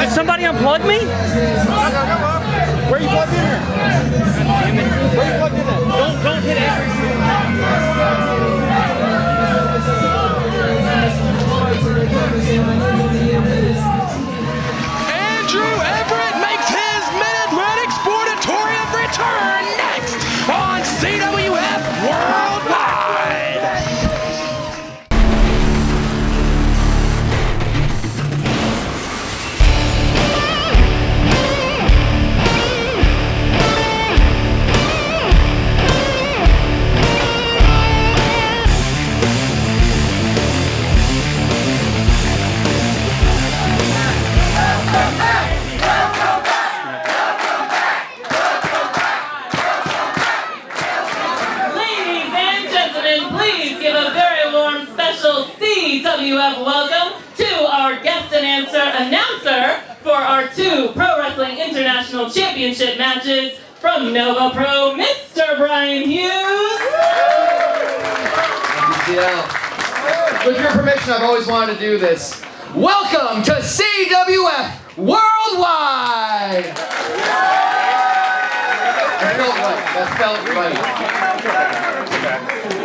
Did somebody unplug me? Where are you plugged in here? Where are you plugged in at? Don't hit it. Andrew Everett makes his Mid-Atlantic Sportatorium return next on CWF Worldwide. CWF welcome to our guest and answer announcer for our 2 Pro Wrestling International Championship matches from Nova Pro, Mr. Brian Hughes. With your permission, I've always wanted to do this. Welcome to CWF Worldwide! That felt right.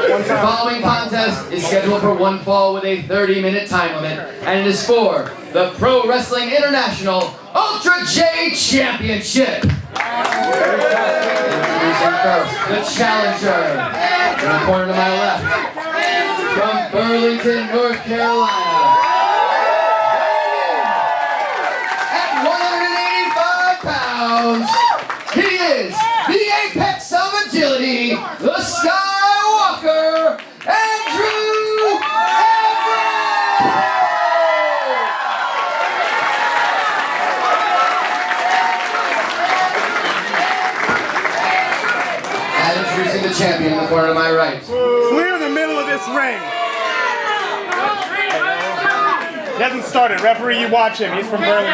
The following contest is scheduled for one fall with a 30-minute time limit, and it is for the Pro Wrestling International Ultra J Championship. Introducing first, the challenger, in the corner to my left, from Burlington, North Carolina. At 185 pounds, he is the apex of agility, the Skywalker, Andrew Everett! And introducing the champion in the corner to my right. Clear the middle of this ring. He hasn't started. Referee, you watch him. He's from Burlington.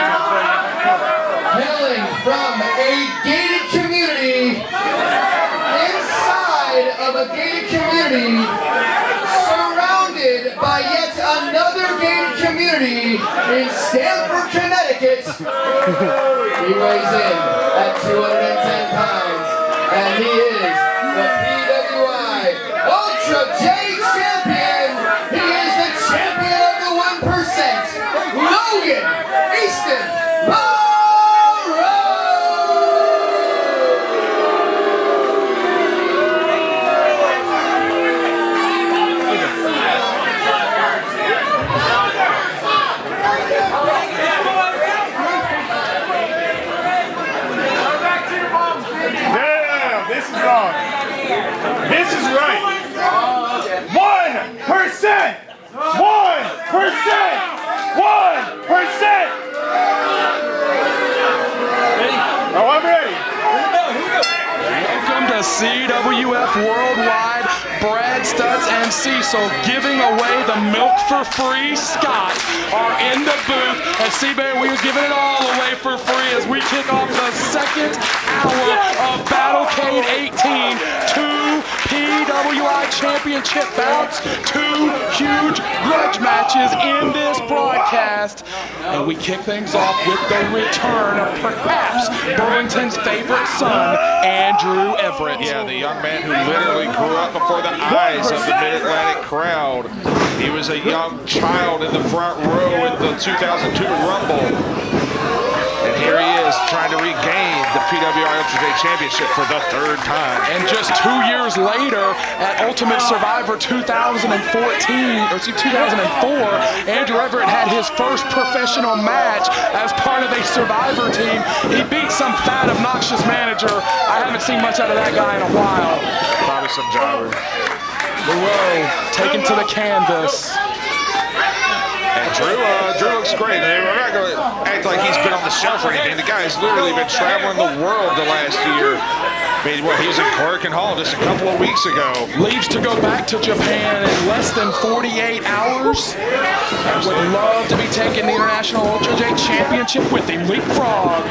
Hailing from a gated community, inside of a gated community, surrounded by yet another gated community in Stamford, Connecticut. He weighs in at 210 pounds, and he is the PWI Ultra J Champion. He is the champion of the 1%, Logan, Easton, This is right. 1%! 1%! 1%! Oh, I'm ready. Welcome to CWF Worldwide. Brad, Stutts, and Cecil giving away the milk for free. Scott are in the booth, and CBA is giving it all away for free as we kick off the second hour of Battlecade 18. 2 PWI Championship bouts, 2 huge grudge matches in this broadcast. And we kick things off with the return of perhaps Burlington's favorite son, Andrew Everett. Yeah, the young man who literally grew up before the eyes of the Mid-Atlantic crowd. He was a young child in the front row in the 2002 Rumble. And here he is trying to regain the PWI Ultra J Championship for the 3rd time. And just 2 years later, at Ultimate Survivor 2004, Andrew Everett had his first professional match as part of a Survivor team. He beat some fat, obnoxious manager. I haven't seen much out of that guy in a while. Probably some jobber. Laroux taken to the canvas. And Drew looks great. We're not going to act like he's been on the shelf or anything. The guy's literally been traveling the world the last year. I mean, he was in Cork and Hall just a couple of weeks ago. Leaves to go back to Japan in less than 48 hours. Would love to be taking the International Ultra J Championship with him. Leapfrog.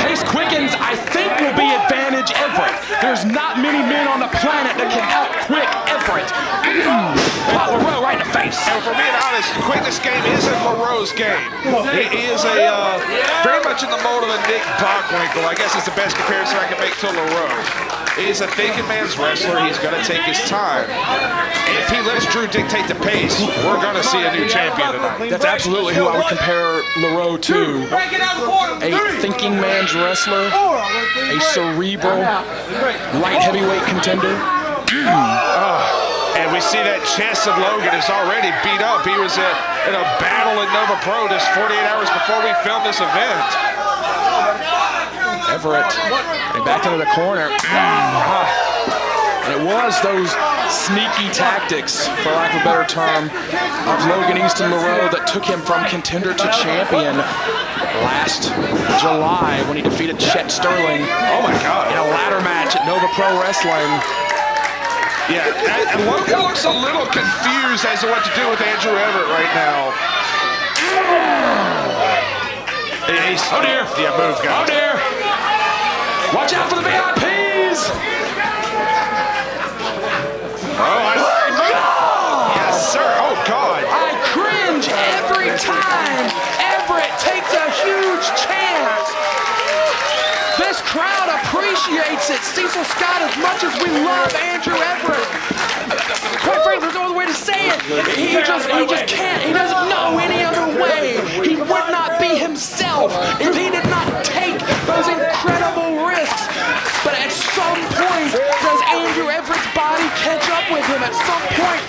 Pace quickens, I think, will be advantage Everett. There's not many men on the planet that can out-quick Everett. Pop LaRoux right in the face. And for being honest, the quickness game isn't LaRoux's game. He is very much in the mold of a Nick Bockwinkel. I guess it's the best comparison I can make to LaRoux. He's a thinking man's wrestler. He's going to take his time. If he lets Drew dictate the pace, we're going to see a new champion tonight. That's absolutely who I would compare LaRoux to. A thinking man's wrestler, a cerebral, light heavyweight contender. And we see that chest of Logan is already beat up. He was in a battle at Nova Pro just 48 hours before we filmed this event. Everett, and back into the corner. And it was those sneaky tactics, for lack of a better term, of Logan Easton LaRoux that took him from contender to champion last July when he defeated Chet Sterling. Oh my God. In a ladder match at Nova Pro Wrestling. Yeah, and Logan looks a little confused as to what to do with Andrew Everett right now. Oh dear. Yeah, move, guys. Oh dear. Watch out for the VIPs. Yes, sir. Oh, God. I cringe every time Everett takes a huge chance. This crowd appreciates it. Cecil Scott, as much as we love Andrew Everett, quite frankly, there's no other way to say it. He just can't. He doesn't know any other way. He would not be himself if he did not take those incredible risks. But at some point, does Andrew Everett's body catch up with him? At some point,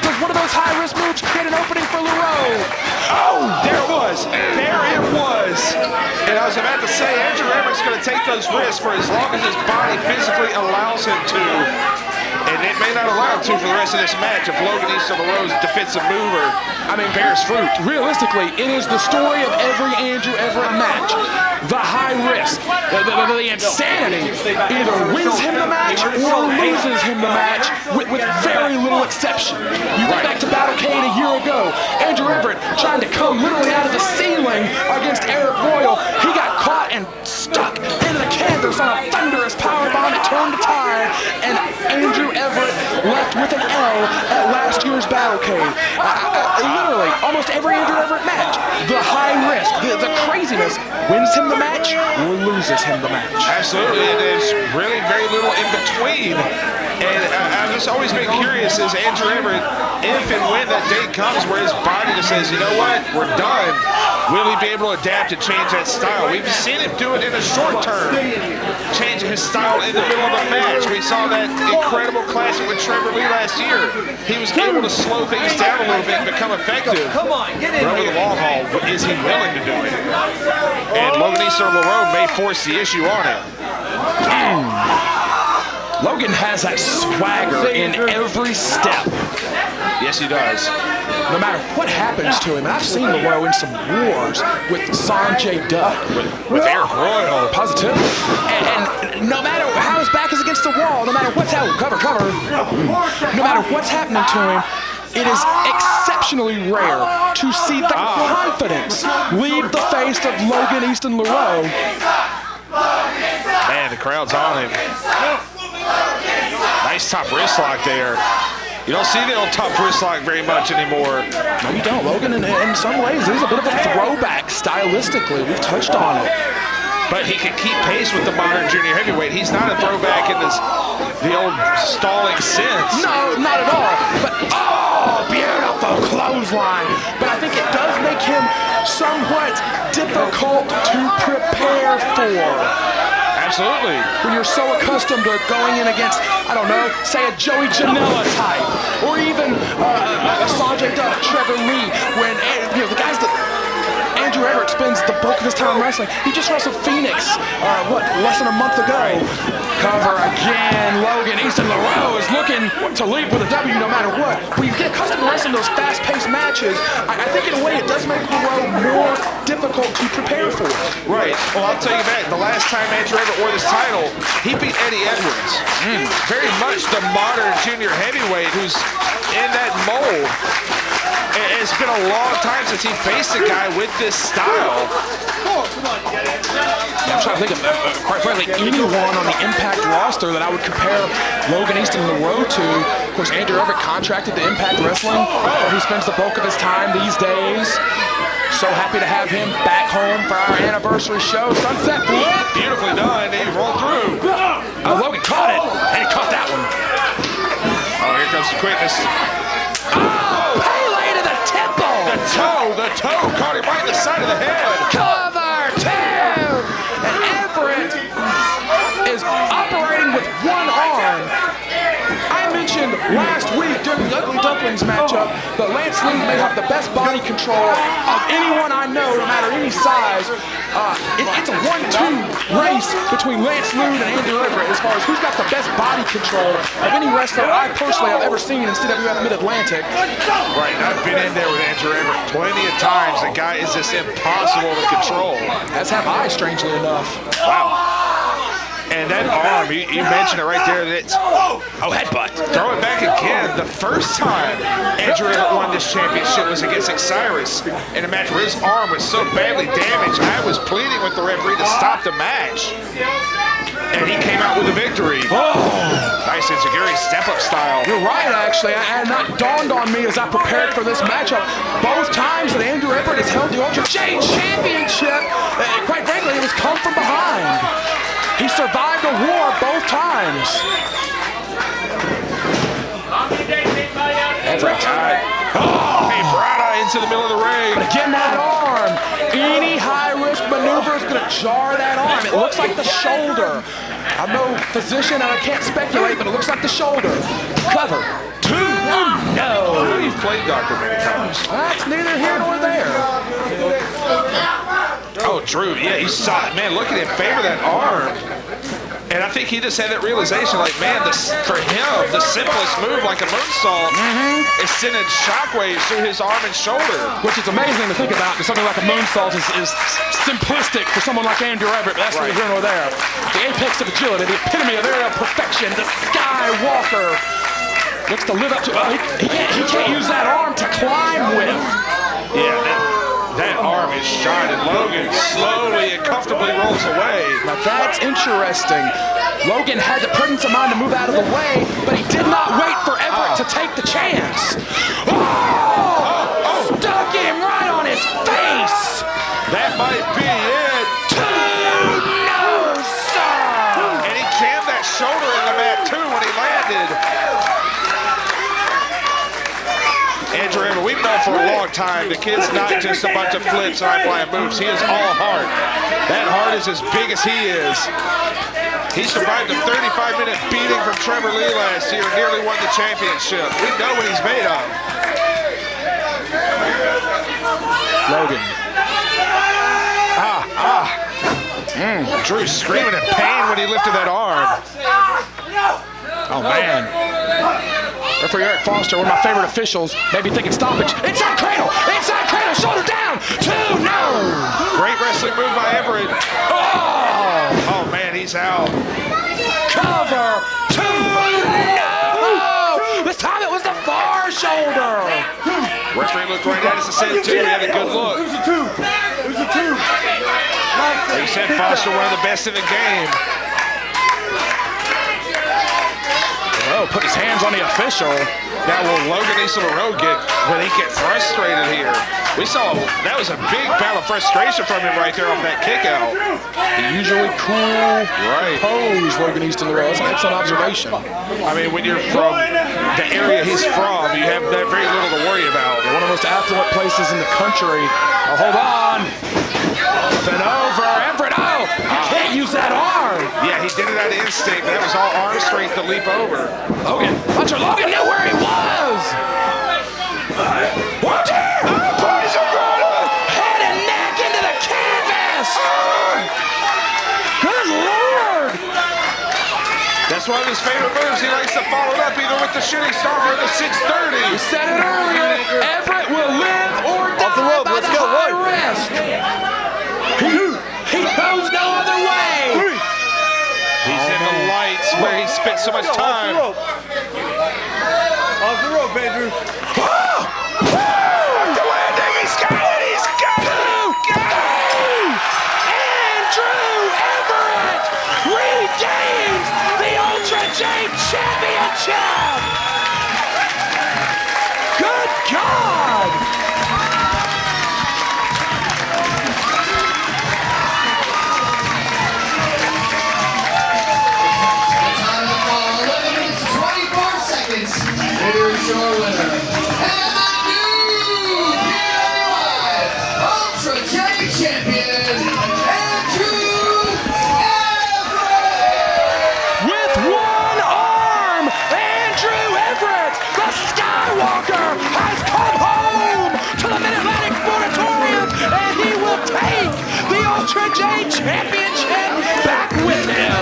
does one of those high-risk moves create an opening for LaRoux? Oh, there it was. There it was. And I was about to say, Andrew Everett's going to take those risks for as long as his body physically allows him to. And it may not allow him to for the rest of this match if Logan Easton LaRoux's defensive mover, bears fruit. Realistically, it is the story of every Andrew Everett match. The high risk, the insanity, either wins him the match or loses him the match with very little exception. You look back to Battle Cain a year ago, Andrew Everett trying to come literally out of the ceiling against Arik Royal. He got caught and stuck into the canvas on a thunderous powerbomb. It turned the tide, and Andrew Everett left with an L at last year's Battle Cain. Literally, almost every Andrew Everett match, the high risk, the craziness, wins him the match or loses him the match. Absolutely, and there's really very little in between. And I've just always been curious, is Andrew Everett, if and when that date comes where his body just says, you know what, we're done, will he be able to adapt and change that style? We've seen him do it in the short term, changing his style in the middle of a match. We saw that incredible classic with Trevor Lee last year. He was able to slow things down a little bit and become effective. Come on, get in but over the long haul, is he willing to do it? And Logan Easton LaRoux may force the issue on him. Logan has that swagger in every step. Yes, he does. No matter what happens to him, and I've seen LaRoux in some wars with Sanjay Dutt, with Arik Royal, positive, and no matter how his back is against the wall, no matter what's out, cover, no matter what's happening to him, it is exceptionally rare to see the confidence leave the face of Logan Easton LaRoux. Man, the crowd's on him. Nice top wrist lock there. You don't see the old top wrist lock very much anymore. No, you don't. Logan, in some ways, is a bit of a throwback stylistically. We've touched on it. But he can keep pace with the modern junior heavyweight. He's not a throwback in the old stalling sense. No, not at all. But, beautiful clothesline. But I think it does make him somewhat difficult to prepare for. Absolutely. When you're so accustomed to going in against, I don't know, say a Joey Janela type, or even a Sanjay Dutt, Trevor Lee, when, the guys that Andrew Everett spends the bulk of his time wrestling. He just wrestled Phoenix, less than a month ago. Cover again. Logan Easton LaRoux is looking to leave with a W no matter what. When you get accustomed to wrestling those fast-paced matches, I think in a way it does make the road more difficult to prepare for. Right. Well, I'll tell you that. The last time Andrew Everett wore this title, he beat Eddie Edwards. Very much the modern junior heavyweight who's in that mold. It's been a long time since he faced a guy with this style. I'm trying to think of, quite frankly, anyone on the Impact roster that I would compare Logan, Easton, and LaRoux to. Of course, Andrew Everett contracted to Impact Wrestling, where he spends the bulk of his time these days. So happy to have him back home for our anniversary show. Sunset flip. Beautifully done. He rolled through. Logan caught it, and he caught that one. Oh, here comes the quickness. Oh, Pele to the temple. The toe caught him right in the side of the head. Cover two. And Everett is operating with one arm. I mentioned last week during the Ugly Ducklings matchup that Lance Lude may have the best body control of anyone I know, no matter any size. It's a 1-2 race between Lance Lude and Andrew Everett as far as who's got the best body control of any wrestler I personally have ever seen in CWF Mid-Atlantic. Right, I've been in there with Andrew Everett plenty of times. The guy is just impossible to control. As have I, strangely enough. Wow. And that arm, you mentioned it right there. That's, headbutt. Throw it back again. The first time Andrew Everett won this championship was against Osiris in a match where his arm was so badly damaged. I was pleading with the referee to stop the match. And he came out with a victory. Nice enziguri step-up style. You're right, actually. It had not dawned on me as I prepared for this matchup. Both times that Andrew Everett has held the Ultra J Championship, quite frankly, it was come from behind. He survived a war both times. Everett. Vibrata into the middle of the ring. But again, that arm. Any high-risk maneuver is going to jar that arm. It looks like the shoulder. I'm no physician and I can't speculate, but it looks like the shoulder. Cover. Two. No. You've played doctor many times. That's neither here nor there. Oh, Drew, yeah, he saw it. Man, look at him favor that arm. And I think he just had that realization, like, man, for him, the simplest move, like a moonsault, is sending shockwaves through his arm and shoulder. Which is amazing to think about, because something like a moonsault is simplistic for someone like Andrew Everett, but that's neither here nor there. The apex of agility, the epitome of aerial perfection, the Skywalker. Looks to live up to, he can't use that arm to climb with. Yeah, that arm is shot, and Logan slowly and comfortably rolls away. Now that's interesting. Logan had the presence of mind to move out of the way, but he did not wait for Everett to take the chance. Stuck him right on his face. That might be it. No, sir. And he jammed that shoulder in the mat, too, when he landed. Andrew Everett, we've known for a long time, the kid's not just a bunch of flips and high-flying moves. He is all heart. That heart is as big as he is. He survived a 35-minute beating from Trevor Lee last year and nearly won the championship. We know what he's made of. Logan. Drew screaming in pain when he lifted that arm. Oh, man. Referee Eric Foster, one of my favorite officials, maybe thinking stoppage. Inside cradle, shoulder down. 2, no. Great wrestling move by Everett. Oh man, he's out. Cover. 2, no. This time it was the far shoulder. Referee looked right at us and said, too, he had a good look. It was a two. Like you said, Foster, one of the best in the game. Put his hands on the official. Now will Logan LaRoux get when he gets frustrated here? We saw that was a big bout of frustration from him right there off that kick out. The usually cool, composed Logan LaRoux. That's an excellent observation. I mean, when you're from the area he's from, you have very little to worry about. One of the most affluent places in the country. Oh, hold on. Up and over. Everett. Oh, you can't use that arm. Yeah, he did it out of instinct. That was all arm strength to leap over. Logan knew where he was. What? Head and neck into the canvas. Good Lord. That's That's one of his favorite moves. He likes to follow it up either with the shooting star or the 630. We said it earlier, Everett will live or die by the high wrist. He goes no other way. He's in the lights where he spent so much time. Off the rope, Andrew. The landing, he's got it, he's got it. Go! Andrew Everett regains the Ultra-J Championship. Good God! Here's your winner, and the new PWI Ultra-J champion, Andrew Everett! With one arm, Andrew Everett, the Skywalker, has come home to the Mid-Atlantic Sportatorium, and he will take the Ultra-J Championship back with him.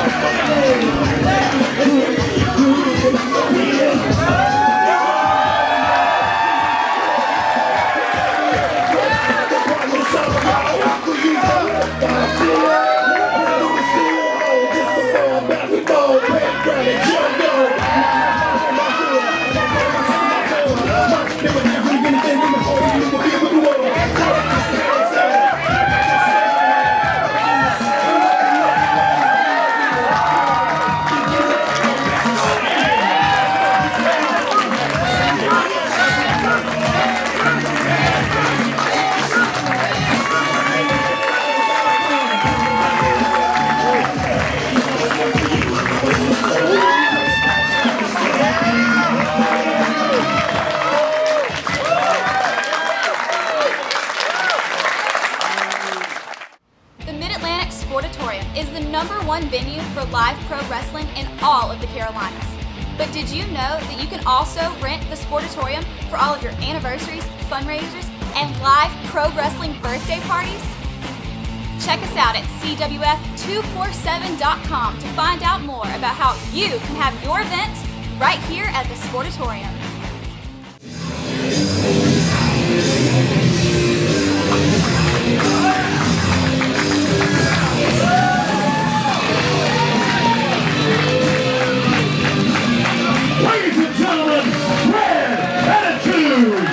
#1 venue for live pro wrestling in all of the Carolinas. But did you know that you can also rent the Sportatorium for all of your anniversaries, fundraisers, and live pro wrestling birthday parties? Check us out at CWF247.com to find out more about how you can have your events right here at the Sportatorium. Ladies and gentlemen, Red Attitude!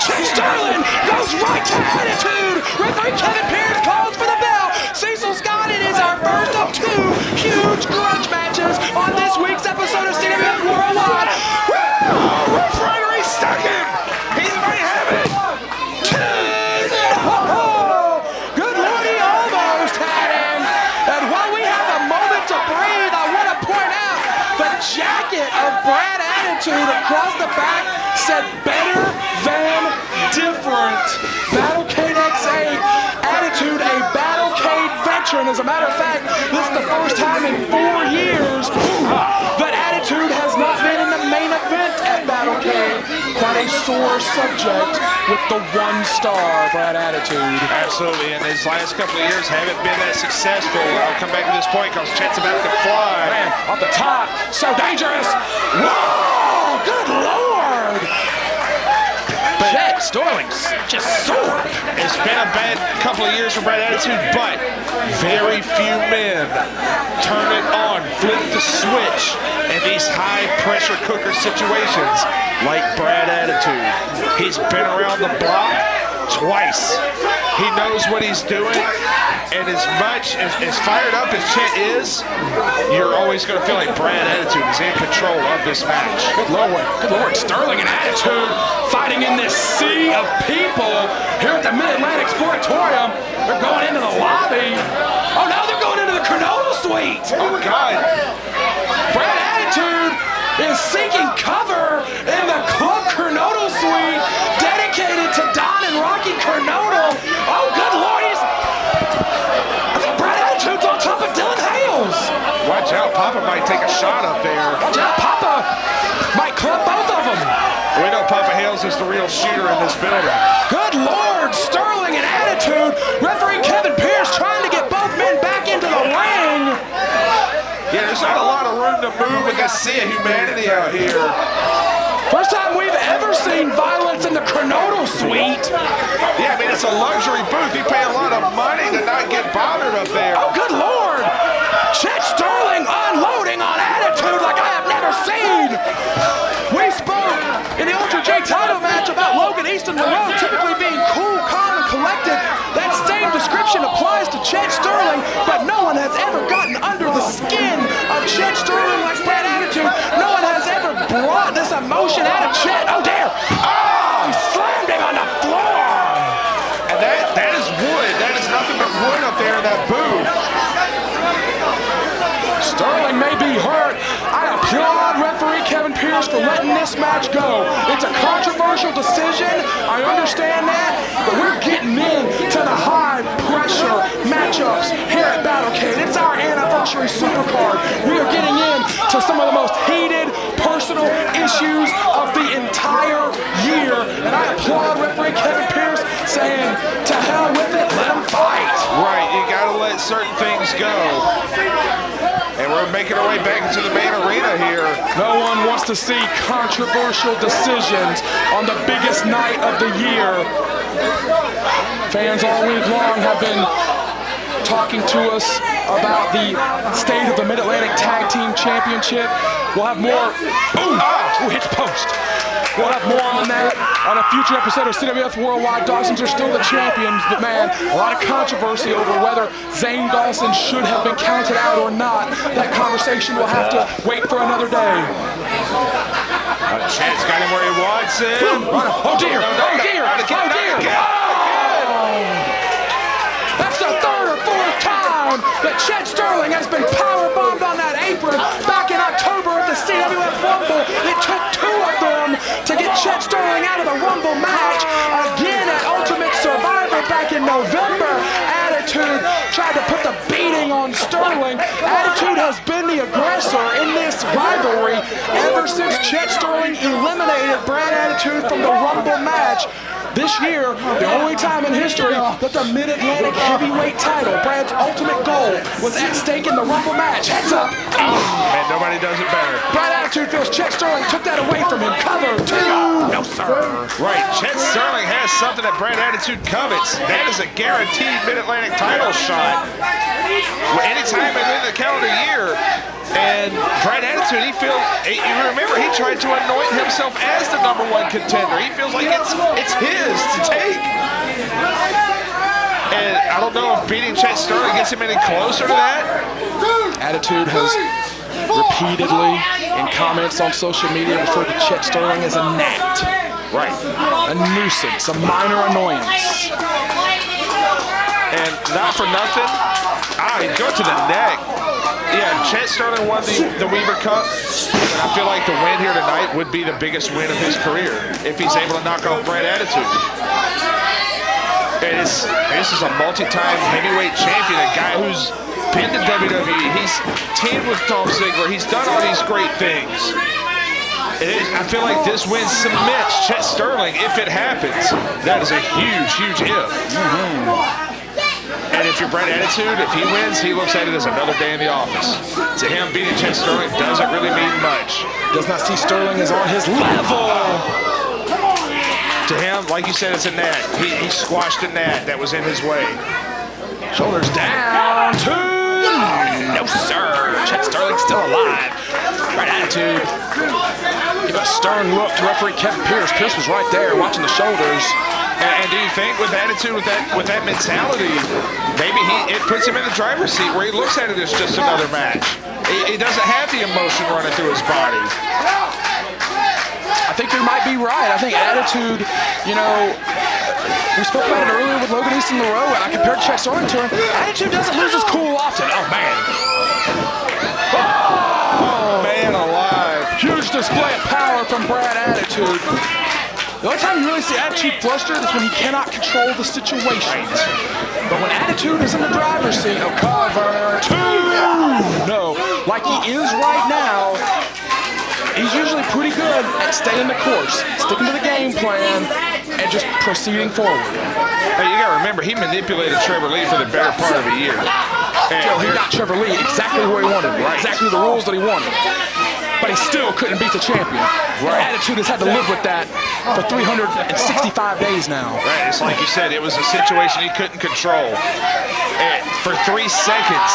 Chet Sterling goes right to Attitude. Referee Kevin Pierce calls for the bell. Cecil Scott, it is our first of two huge grudge matches on this week's episode of CWF Worldwide. Woo! Referee second. He might have it. Good Lord, he almost had him. And while we have a moment to breathe, I want to point out the jacket of Brad Attitude across the back said better than different. Battlecade X8, Attitude, a Battlecade veteran. As a matter of fact, this is the first time in 4 years that Attitude has not been in the main event at Battlecade. Quite a sore subject with the one-star Brad Attitude. Absolutely, and his last couple of years haven't been that successful. I'll come back to this point because Chet's about to fly. Man, off the top, so dangerous. Whoa, good Lord. Chet Sterling's just soared. It's been a bad couple of years for Brad Attitude, but very few men turn it on, flip the switch in these high-pressure cooker situations like Brad Attitude. He's been around the block twice. He knows what he's doing, and as much as fired up as Chet is, you're always going to feel like Brad Attitude is in control of this match. Good Lord, Sterling and Attitude fighting in this sea of people here at the Mid-Atlantic Sportatorium. They're going into the lobby. Oh, now they're going into the Cronulla suite. Oh, God. Brad Attitude is seeking cover in the Club Cronulla suite dedicated to Don and Rocky Cronulla. Oh, good Lord, Brad Attitude's on top of Dylan Hales. Watch out, Papa might take a shot up there. Watch out, Papa might club both of them. We know Papa Hales is the real shooter in this building. Good Lord, Sterling and Attitude. Referee Kevin Pierce trying to get both men back into the ring. Yeah, there's not a lot of room to move with this sea of humanity out here. First time we've ever seen violence in the Cronulla suite. Yeah, I mean, it's a luxury booth. You pay a lot of money to not get bothered up there. Oh, good Lord. Chet Sterling unloading on Attitude like I have never seen. We spoke in the Ultra J title match about Logan, Easton, Monroe typically being cool, calm, and collected. That same description applies to Chet Sterling, but no one has ever gotten under the skin of Chet Sterling like Brad Attitude. No one has ever brought this emotion out of Chet. Oh, dear. Oh, he slammed him on the floor. And that is wood. That is nothing but wood up there in that booth. Sterling may be hurt. I applaud referee Kevin Pierce for letting this match go. It's a controversial decision. I understand that, but we're getting into the high-pressure matchups here at Battlecade. It's our anniversary supercard. We are getting into some of the most heated personal issues of the entire year, and I applaud referee Kevin Pierce saying, to hell with it, let him fight. Right, you gotta let certain things go. And we're making our way back into the main arena here. No one wants to see controversial decisions on the biggest night of the year. Fans all week long have been talking to us about the state of the Mid-Atlantic Tag Team Championship. We'll have more. Ooh, hit the post. We'll have more on that on a future episode of CWF Worldwide. Dawsons are still the champions, but man, a lot of controversy over whether Zane Dawson should have been counted out or not. That conversation will have to wait for another day. Chet's got him where he wants him. Oh dear, oh dear, oh dear. That's the third or fourth time that Chet Sterling has been powerbombed on that apron. Back in October at the CWF Rumble, it took two of them to get Chet Sterling out of the Rumble match. Again at Ultimate Survivor back in November, Attitude tried to put the beating on Sterling. Attitude has been the aggressor in this rivalry ever since Chet Sterling eliminated Brad Attitude from the Rumble match. This year, the only time in history that the Mid-Atlantic heavyweight title, Brad's ultimate goal, was at stake in the Rumble match. Heads up. And nobody does it better. Brad Attitude feels Chet Sterling took that away from him. Cover two. No, sir. Right, Chet Sterling has something that Brad Attitude covets. That is a guaranteed Mid-Atlantic title shot. Anytime within the calendar year. And Brad Attitude, he feels, you remember, he tried to anoint himself as the #1 contender. He feels like it's his to take. And I don't know if beating Chet Sterling gets him any closer to that. Attitude has repeatedly, in comments on social media, referred to Chet Sterling as a gnat. Right. A nuisance, a minor annoyance. And not for nothing, he go to the neck. Yeah, Chet Sterling won the Weaver Cup. And I feel like the win here tonight would be the biggest win of his career if he's able to knock off Brad Attitude. And this is a multi-time heavyweight champion, a guy who's been to WWE. He's teamed with Dolph Ziggler. He's done all these great things. I feel like this win cements Chet Sterling if it happens. That is a huge, huge if. And if you're Brad Attitude, if he wins, he looks at it as another day in the office. To him, beating Chet Sterling doesn't really mean much. Does not see Sterling as on his level. To him, like you said, it's a net. He squashed a net that was in his way. Shoulders down, 2. No, sir. Chet Sterling still alive. Right attitude. Give a stern look to referee Kevin Pierce. Pierce was right there watching the shoulders. And do you think with attitude, with that mentality, maybe it puts him in the driver's seat where he looks at it as just another match. He doesn't have the emotion running through his body. I think you might be right. I think attitude, you know, we spoke about it earlier with Logan Easton Rowe, and I compared Chet Sterling to him. Attitude doesn't lose his cool often. Oh, man. Oh, man alive. Huge display of power from Brad Attitude. The only time you really see Attitude flustered is when he cannot control the situation. But when Attitude is in the driver's seat, oh, cover 2. No, like he is right now. He's usually pretty good at staying the course, sticking to the game plan, and just proceeding forward. Hey, you gotta remember, he manipulated Trevor Lee for the better part of a year. Until he got Trevor Lee exactly where he wanted, right? Exactly the rules that he wanted. But he still couldn't beat the champion. Right. Attitude has had to live with that for 365 days now. Right, it's like you said, it was a situation he couldn't control. And for 3 seconds,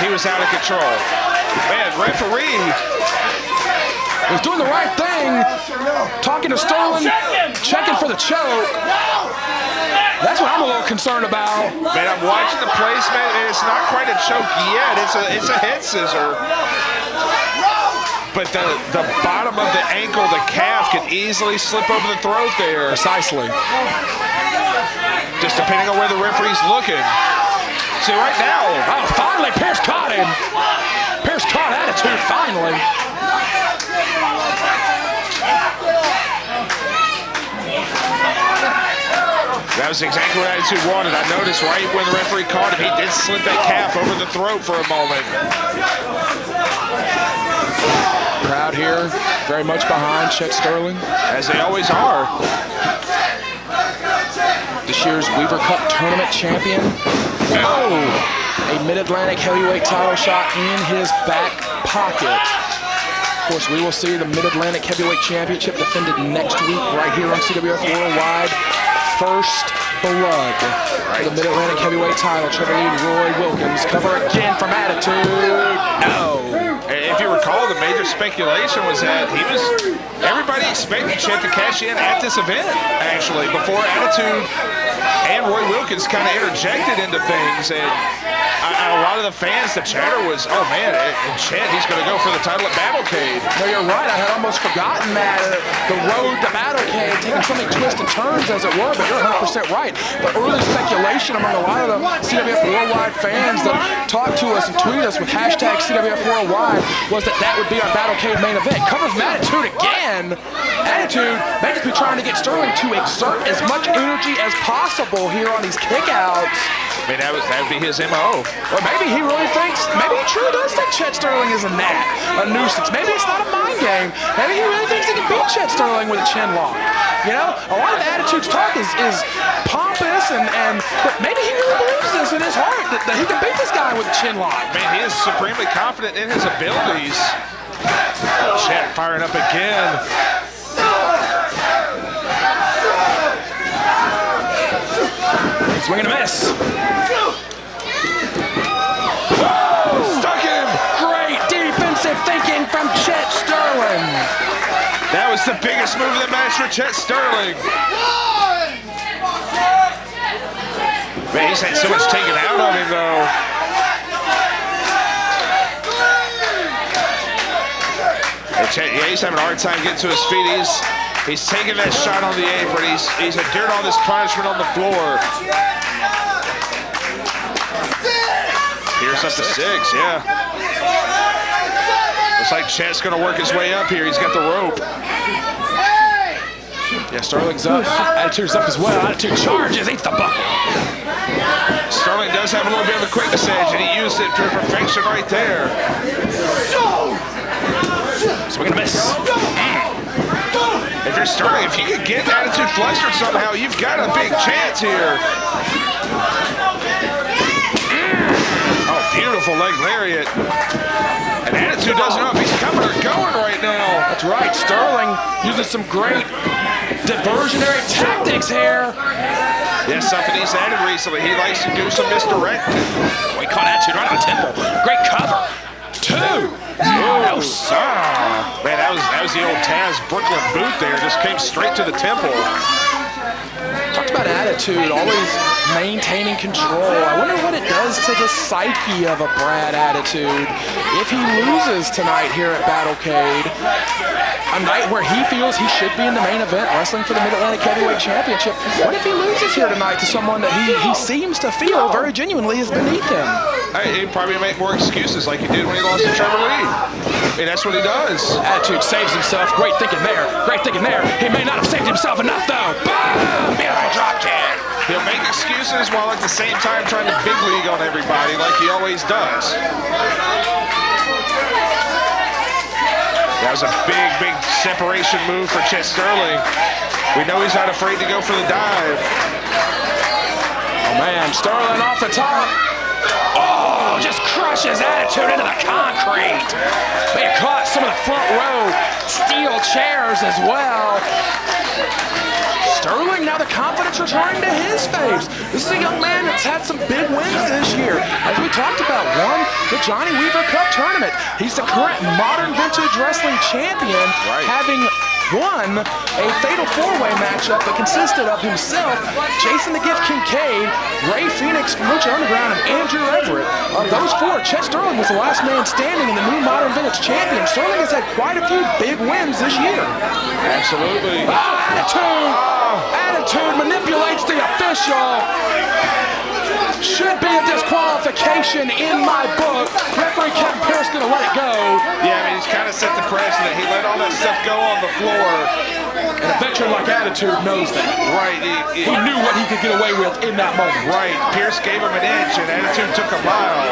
he was out of control. Man, referee. He's doing the right thing, talking to Sterling, checking for the choke. That's what I'm a little concerned about. Man, I'm watching the placement, and it's not quite a choke yet. It's a head scissor. But the bottom of the ankle, the calf, can easily slip over the throat there. Precisely. Just depending on where the referee's looking. See, right now. Oh, finally, Pierce caught him. Pierce caught Attitude, finally. That was exactly what Attitude wanted. I noticed right when the referee caught him, he did slip that calf over the throat for a moment. Crowd here, very much behind Chet Sterling. As they always are. This year's Weaver Cup Tournament champion. Oh, a Mid-Atlantic heavyweight title shot in his back pocket. Of course, we will see the Mid-Atlantic Heavyweight Championship defended next week right here on CWF Worldwide. First blood for the Mid-Atlantic Heavyweight title. Trevor Lee and Roy Wilkins cover again from Attitude. No. If you recall, the major speculation was that everybody expected Chet to cash in at this event, actually, before Attitude and Roy Wilkins kind of interjected into things. And a lot of the fans, the chatter was, oh man, Chet, he's going to go for the title at Battlecade. No, you're right. I had almost forgotten that. The road to Battlecade, taking so many twists and turns, as it were, but you're 100% right. The early speculation among a lot of the CWF Worldwide fans that talked to us and tweeted us with hashtag CWF Worldwide was that would be our Battlecade main event. Cover from Attitude again. Attitude may just be trying to get Sterling to exert as much energy as possible here on these kickouts. I mean, that would be his MO. Or maybe he really thinks, maybe he truly does think Chet Sterling is a nuisance. Maybe it's not a mind game. Maybe he really thinks he can beat Chet Sterling with a chin lock. You know, a lot of Attitude's talk is pompous, but maybe he really believes this in his heart, that he can beat this guy with a chin lock. Man, he is supremely confident in his abilities. Chet firing up again. Swing and a miss. Stuck him. Great defensive thinking from Chet Sterling. That was the biggest move of the match for Chet Sterling. Man, he's had so much taken out of him, though. And Chet, yeah, he's having a hard time getting to his feet. He's taking that shot on the apron. He's endured all this punishment on the floor. Pierce up to 6, yeah. Looks like Chet's gonna work his way up here. He's got the rope. Yeah, Sterling's up. Attitude's up as well. Attitude charges, eats the bucket. Sterling does have a little bit of a quickness edge, and he used it to perfection right there. Swing and a miss. If you're Sterling, if you could get Attitude flustered somehow, you've got a big chance here. Beautiful leg lariat. And Attitude doesn't know if he's coming or going right now. That's right. Sterling using some great diversionary tactics here. Yeah, something he's added recently. He likes to do some misdirecting. Oh, he caught Attitude right on the temple. Great cover. 2. No, sir. Man, that was the old Taz Brooklyn boot there. Just came straight to the temple. Talked about Attitude, always maintaining control. I wonder what it does to the psyche of a Brad Attitude if he loses tonight here at Battlecade. A night where he feels he should be in the main event, wrestling for the Mid-Atlantic Heavyweight Championship. What if he loses here tonight to someone that he seems to feel very genuinely is beneath him? He'd probably make more excuses like he did when he lost to Trevor Lee. And that's what he does. Attitude saves himself. Great thinking there. Great thinking there. He may not have saved himself enough, though. Boom! Beautiful drop kick. He'll make excuses while at the same time trying to big league on everybody like he always does. That was a big, big separation move for Chet Sterling. We know he's not afraid to go for the dive. Oh, man. Sterling off the top. Oh, just crushes Attitude into the concrete. They caught some of the front row steel chairs as well. Sterling, now the confidence returning to his face. This is a young man that's had some big wins this year. As we talked about, won the Johnny Weaver Cup tournament. He's the current modern vintage wrestling champion, having won a fatal four-way matchup that consisted of himself, Jason the Gift Kincaid, Ray Phoenix from Lucha Underground, and Andrew Everett. Of those 4, Chet Sterling was the last man standing in the new modern vintage champion. Sterling has had quite a few big wins this year. Absolutely. Attitude manipulates the official. Should be a disqualification in my book. Referee Kevin Pierce gonna let it go. Yeah, I mean, he's kind of set the precedent. He let all that stuff go on the floor. And a veteran like Attitude knows that. Right. He knew what he could get away with in that moment. Right. Pierce gave him an inch, and Attitude took a mile.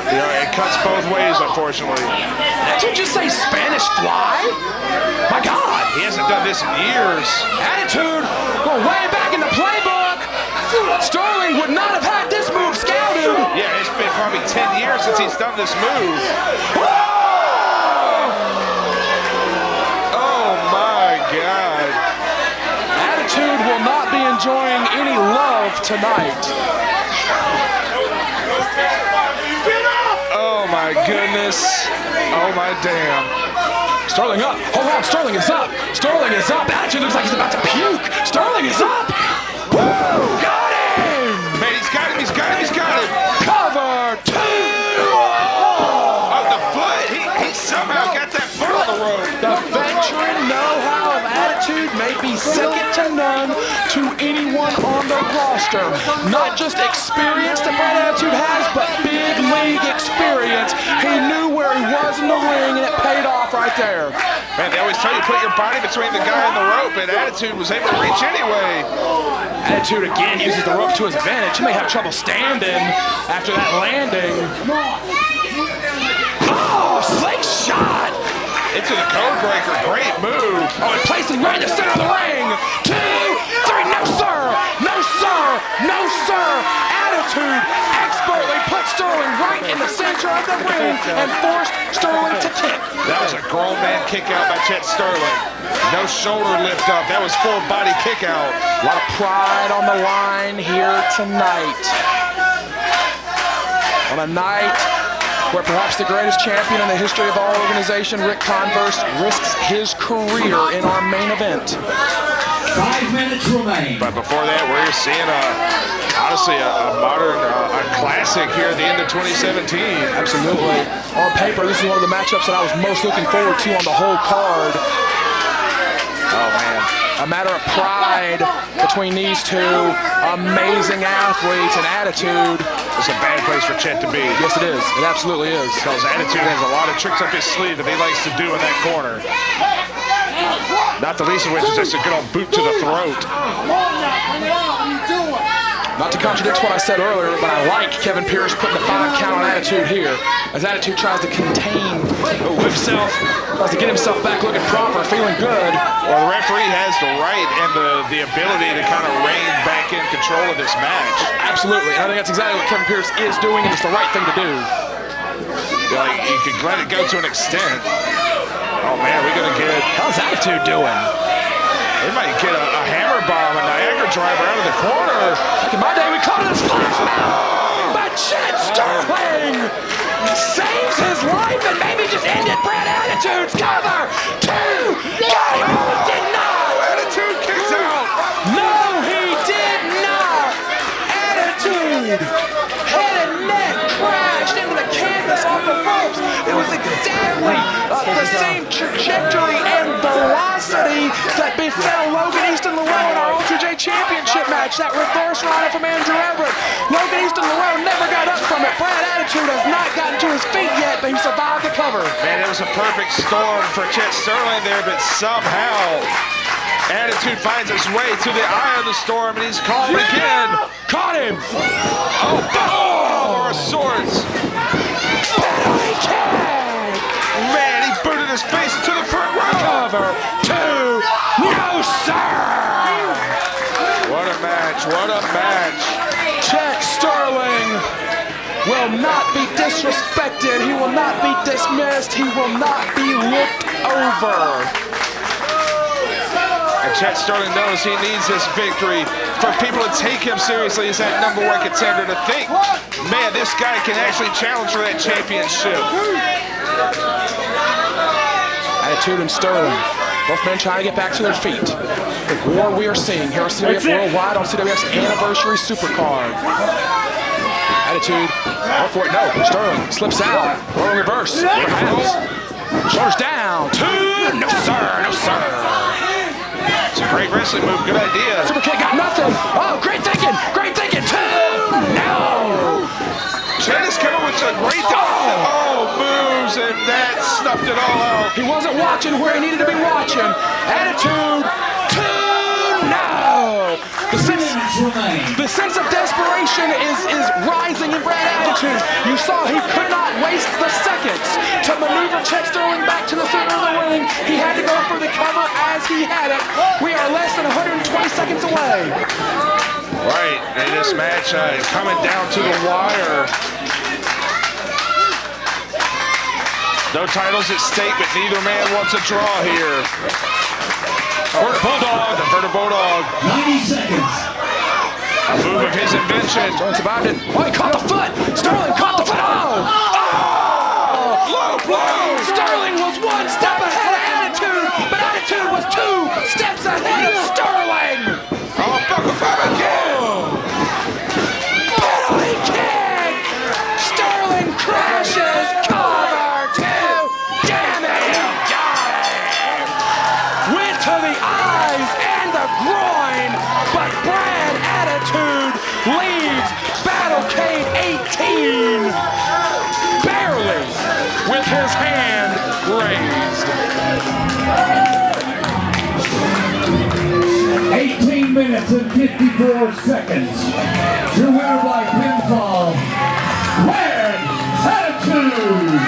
You know, it cuts both ways, unfortunately. Did you just say Spanish fly? My God. He hasn't done this in years. Attitude going way back in the playbook. Sterling would not have had this move scouted. Yeah, it's been probably 10 years since he's done this move. Oh, my God. Attitude will not be enjoying any love tonight. Oh, my goodness. Oh, my damn. Sterling up. Hold on, Sterling is up. Sterling is up. Attitude looks like he's about to puke. Sterling is up. Woo! Got him! Man, he's got him, he's got him, he's got him. Cover 2! Of the foot. He somehow got that foot on the rope. The veteran know-how of Attitude may be second to none to anyone on the roster. Not just experience that Brad Attitude has, but big league experience. He knew where he was in the ring, and it paid off right there. Man, they always tell you put your body between the guy and the rope, and Attitude was able to reach anyway. Attitude again uses the rope to his advantage. He may have trouble standing after that landing. Oh, slingshot! Into the code breaker, great move. Oh, and placed him right in the center of the ring. 2, 3, no sir, no sir, no sir. Attitude expertly put Sterling right in the center of the ring and forced Sterling to kick. That was a grown man kick out by Chet Sterling. No shoulder lift up, that was full body kick out. A lot of pride on the line here tonight. On a night where perhaps the greatest champion in the history of our organization, Ric Converse, risks his career in our main event. 5 minutes remain. But before that, we're seeing honestly a modern a classic here at the end of 2017. Absolutely. On paper, this is one of the matchups that I was most looking forward to on the whole card. Oh, man. A matter of pride between these two amazing athletes and Attitude. It's a bad place for Chet to be. Yes, it is. It absolutely is. Because Attitude has a lot of tricks up his sleeve that he likes to do in that corner. Not the least of which is just a good old boot to the throat. Not to contradict what I said earlier, but I like Kevin Pierce putting the 5 count on Attitude here. As Attitude tries to contain himself, tries to get himself back looking proper, feeling good. Well, the referee has the right and the ability to kind of rein back in control of this match. Absolutely, and I think that's exactly what Kevin Pierce is doing, and it's the right thing to do. you could let it go to an extent. Oh man, we're gonna get. How's Attitude doing? They might get a hammer bomb, a Niagara driver out of the corner. Back in my day, we called it a splash mound. But Chet Sterling saves his life and maybe just ended Brad Attitude's cover. 2. No, he did not. Attitude kicks out. No, he did not. Attitude head and neck crashed into the canvas off the ropes. It was exactly the same trajectory and velocity that befell Logan Easton-Laroux in our Ultra J Championship match. That reverse rider from Andrew Everett. Logan Easton-Laroux never got up from it. Brad Attitude has not gotten to his feet yet, but he survived the cover. Man, it was a perfect storm for Chet Sterling there, but somehow Attitude finds his way to the eye of the storm, and he's called again. Caught him! Oh, or swords. Man, he booted his face into the front row. Cover 2. No, sir! What a match, what a match. Chet Sterling will not be disrespected. He will not be dismissed. He will not be looked over. And Chet Sterling knows he needs this victory for people to take him seriously as that #1 contender, to think, man, this guy can actually challenge for that championship. Attitude and Sterling, both men trying to get back to their feet. The war we are seeing here on CWF Worldwide on CWF's anniversary supercard. Attitude, go for it, no. Sterling slips out, rolling reverse, perhaps. Shoulders down, 2, no sir, no sir. It's a great wrestling move, good idea. Super kick got nothing. Oh, great thinking, 2, no. Chet is coming with some great moves, and that snuffed it all out. He wasn't watching where he needed to be watching. Attitude, 2, no. The sense of desperation is rising in Brad Attitude. You saw he could not waste the seconds to maneuver Chet Sterling back to the center of the ring. He had to go for the cover as he had it. We are less than 120 seconds away. Right, and this match coming down to the wire. No titles at stake, but neither man wants a draw here. Inverted Bulldog. 90 seconds. A move of his invention. Sterling survived it. Oh, he caught the foot. Sterling caught the foot. Low blow. Sterling was 1 step ahead of Attitude, but Attitude was 2 steps ahead of Sterling. Oh, buckle five again. Penalty kick. Sterling crashes. Cover 2. Damn it, he got it. Went to the eyes and the groin, but Brad Attitude leads Battlecade 18 barely with his hand raised. 18 minutes and 54 seconds. Your winner by pinfall, Brad Attitude.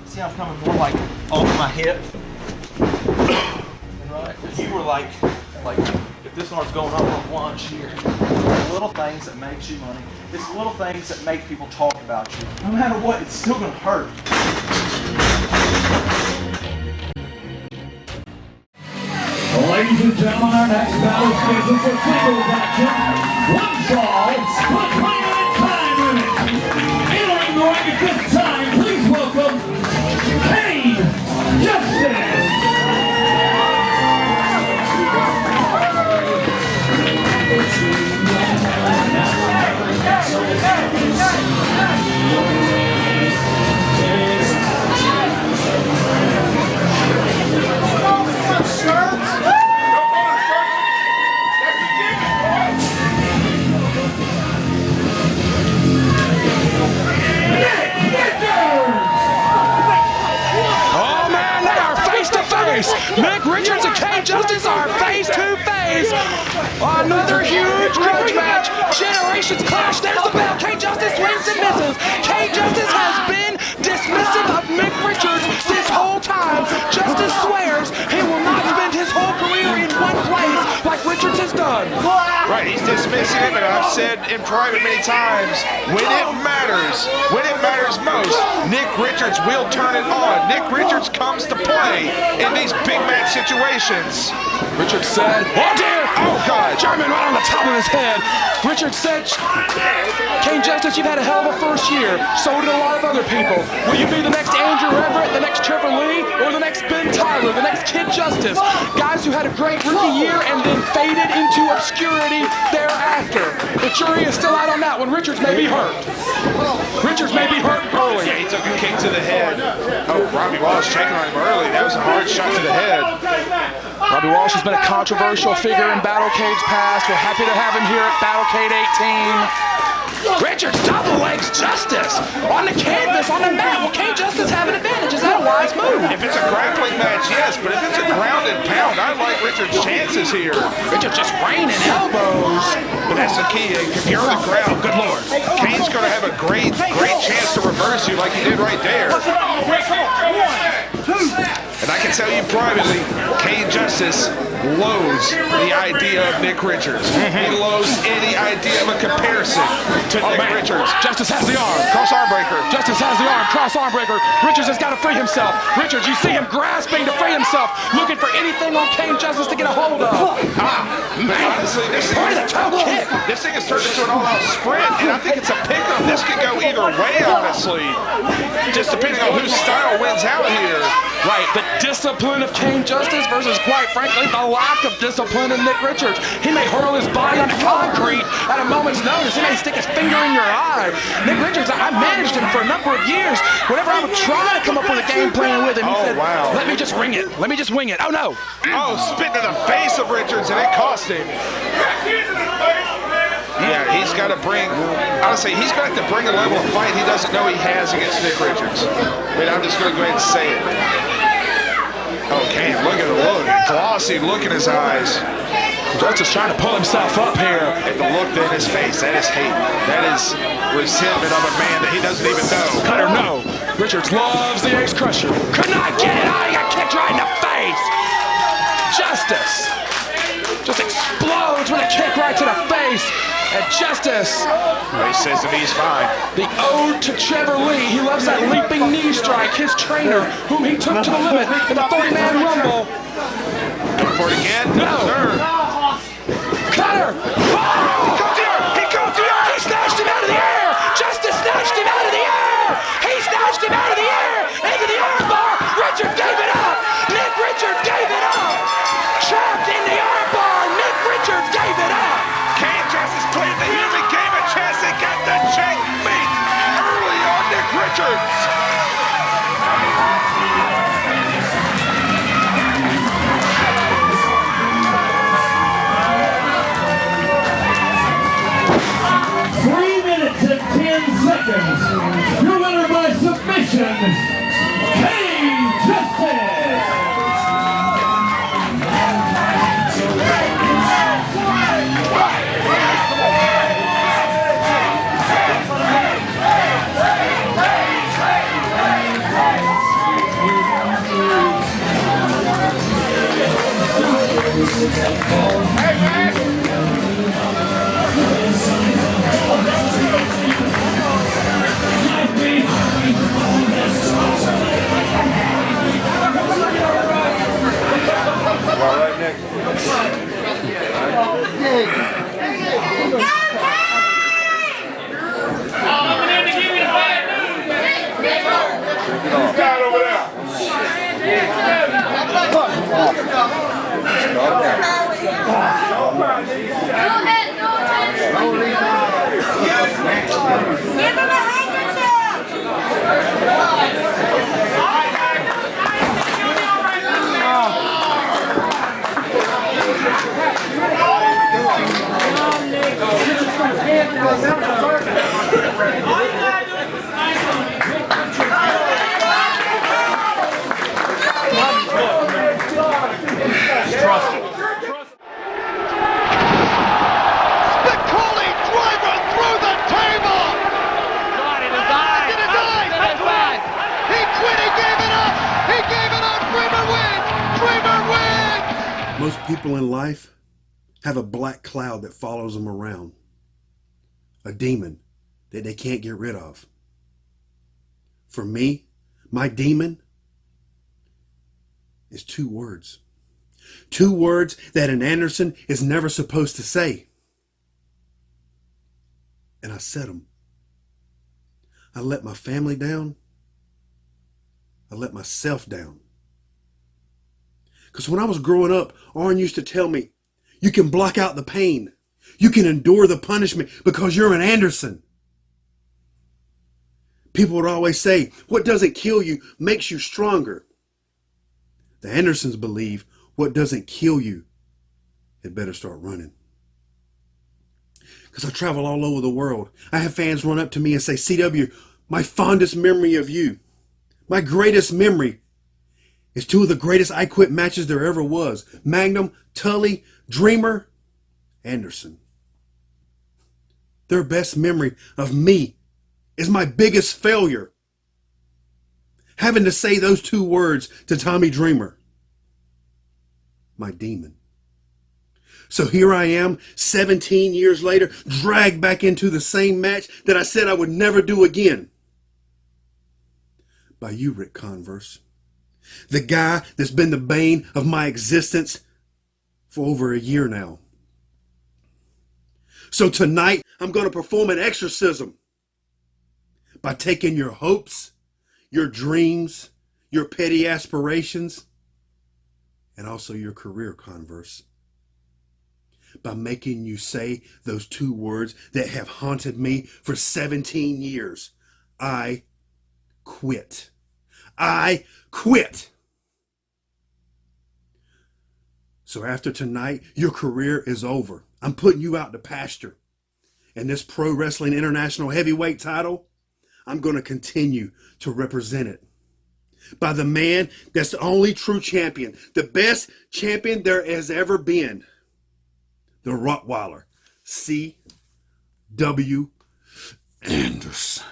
See, I'm coming more like off my hip. Right? You were like if this arm's going up on one here. The little things that makes you money. It's the little things that make people talk about you. No matter what, it's still gonna hurt. Ladies and gentlemen, our next battle scheduled for singles action. 1 fall, but 20-minute time limit. Entering the ring at this time, please welcome Cain Justice. face. Nick Richards and Cain Justice are face to face. Another huge grudge match. Generations clash. There's the bell. Cain Justice swings and misses. Cain Justice has been dismissive of Nick Richards this whole time. Justice swears he will not spend his whole career in one place like Richards has done. Right, he's dismissing him, and I've said in private many times, when it matters most, Nick Richards will turn it on. Nick Richards comes to play in these big match situations. Richards said, oh dear, Oh God, German right on the top of his head. Richards said, Cain Justice, you've had a hell of a first year. So did a lot of other people. Will you be the next Andrew Everett, the next Trevor Lee, or the next Ben Tyler, the next Kid Justice? Guys who had a great rookie year and then faded into obscurity thereafter. The jury is still out on that one. Richards may be hurt. Richards may be hurt early. yeah, he took a kick to the head. Oh, Robbie Wallace checking on him early. That was a hard shot to the head. Robbie Walsh has been a controversial figure in Battlecade's past. We're happy to have him here at Battlecade 18. Richards double legs Justice on the canvas, on the mat. Will Cain Justice have an advantage? Is that a wise move? If it's a grappling match, yes, but if it's a ground and pound, I like Richards' chances here. Richards just raining elbows. But that's the key. If you're on the ground, good Lord, Cain's going to have a great chance to reverse you like he did right there. And I can tell you privately, Cain Justice loathes the idea of Nick Richards. He loathes any idea of a comparison to Nick Richards. Justice has the arm. Cross arm breaker. Justice has the arm. Cross arm breaker. Richards has got to free himself. Richards, you see him grasping to free himself, looking for anything on Cain Justice to get a hold of. But honestly, this thing has turned into an all-out sprint, and I think it's a pick-up. This could go either way, honestly, just depending on whose style wins out here. Right, the discipline of Cain Justice versus, quite frankly, the lack of discipline in Nick Richards. He may hurl his body on the concrete at a moment's notice. He may stick his finger in your eye. Nick Richards, I managed him for a number of years. Whenever I would try to come up with a game plan with him, he said, wow. let me just wing it. Let me just wing it. Oh, no. Oh, spit to the face of Richards, and it cost him. Yeah, he's got to bring, honestly, he's going to have to bring a level of fight he doesn't know he has against Nick Richards. I mean, I'm just going to go ahead and say it. Okay, look at the look. Glossy look in his eyes. Justice trying to pull himself up here. And the look in his face, that is hate. That is resentment of a man that he doesn't even know. Cutter, no. Richards loves the ace crusher. Could not get it out. He got kicked right in the face. Justice just explodes with a kick right to the face. And Justice, He says that he's fine. the ode to Trevor Lee. He loves that leaping knee strike. His trainer, whom he took to the limit in the 30-man rumble. Going for it again? No. Sir. Cutter. He goes the air. He snatched him out of the air. Justice snatched him out of the air. He snatched him out of the air into the armbar. Richards gave it up. Nick Richards gave it up. Trapped in the armbar. Nick Richards gave it up. Cain Justice played the human game of chess and got the checkmate early on Nick Richards. Your winner by submission, Cain Justice. Hey, man. All right, Nick. Most people in life have a black cloud that follows them around. A demon that they can't get rid of. For me, my demon is 2 words. 2 words that an Anderson is never supposed to say. And I said them. I let my family down. I let myself down. Because when I was growing up, Arn used to tell me, you can block out the pain. You can endure the punishment because you're an Anderson. People would always say, what doesn't kill you makes you stronger. The Andersons believe what doesn't kill you, it better start running. Because I travel all over the world. I have fans run up to me and say, CW, my fondest memory of you, my greatest memory is 2 of the greatest I Quit matches there ever was. Magnum, Tully, Dreamer, Anderson. Their best memory of me is my biggest failure. Having to say those 2 words to Tommy Dreamer. My demon. So here I am, 17 years later, dragged back into the same match that I said I would never do again. By you, Ric Converse. The guy that's been the bane of my existence for over a year now. So tonight, I'm going to perform an exorcism by taking your hopes, your dreams, your petty aspirations, and also your career, Converse. By making you say those 2 words that have haunted me for 17 years. I quit. I quit. So after tonight, your career is over. I'm putting you out to pasture. And this Pro Wrestling International Heavyweight title, I'm going to continue to represent it. By the man that's the only true champion. The best champion there has ever been. The Rottweiler, C.W. Anderson.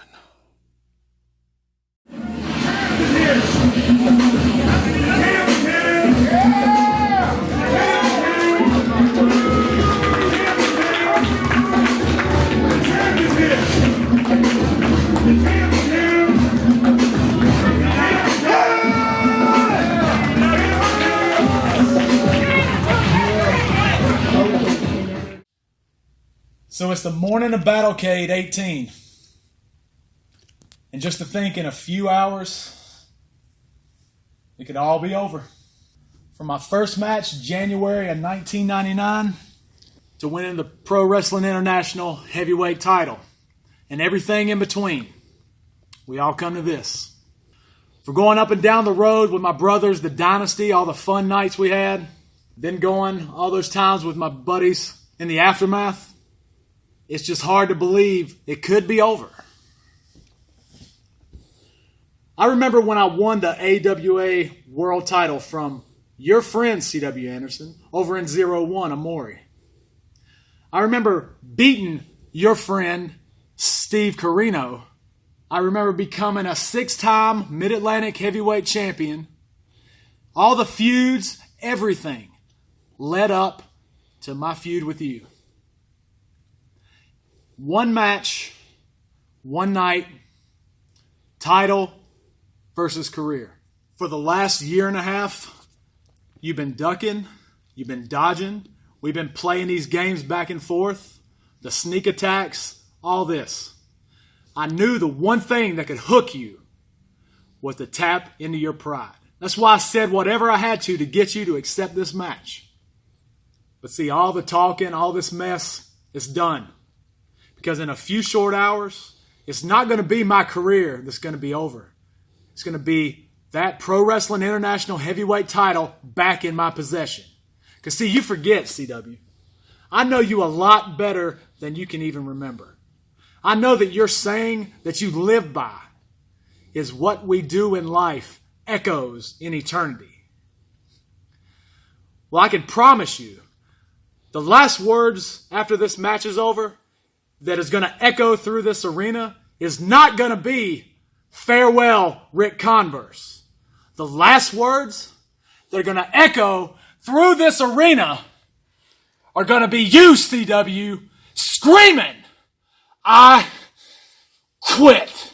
So it's the morning of Battlecade 18. And just to think, in a few hours, it could all be over. From my first match, January of 1999, to winning the Pro Wrestling International Heavyweight title. And everything in between. We all come to this. For going up and down the road with my brothers, the Dynasty, all the fun nights we had. Then going all those times with my buddies in the aftermath. It's just hard to believe it could be over. I remember when I won the AWA World title from your friend C.W. Anderson over in 01 Amori. I remember beating your friend Steve Carino. I remember becoming a 6-time Mid-Atlantic heavyweight champion. All the feuds, everything led up to my feud with you. One match, one night, title versus career. For the last year and a half, you've been ducking, you've been dodging, we've been playing these games back and forth, the sneak attacks, all this. I knew the one thing that could hook you was to tap into your pride. That's why I said whatever I had to get you to accept this match. But see, all the talking, all this mess, it's done. Because in a few short hours, it's not going to be my career that's going to be over. It's going to be that Pro Wrestling International Heavyweight title back in my possession. Because see, you forget, CW. I know you a lot better than you can even remember. I know that your saying that you live by is what we do in life echoes in eternity. Well, I can promise you, the last words after this match is over that is going to echo through this arena is not going to be, farewell, Ric Converse. The last words that are going to echo through this arena are going to be you, CW, screaming, "I quit."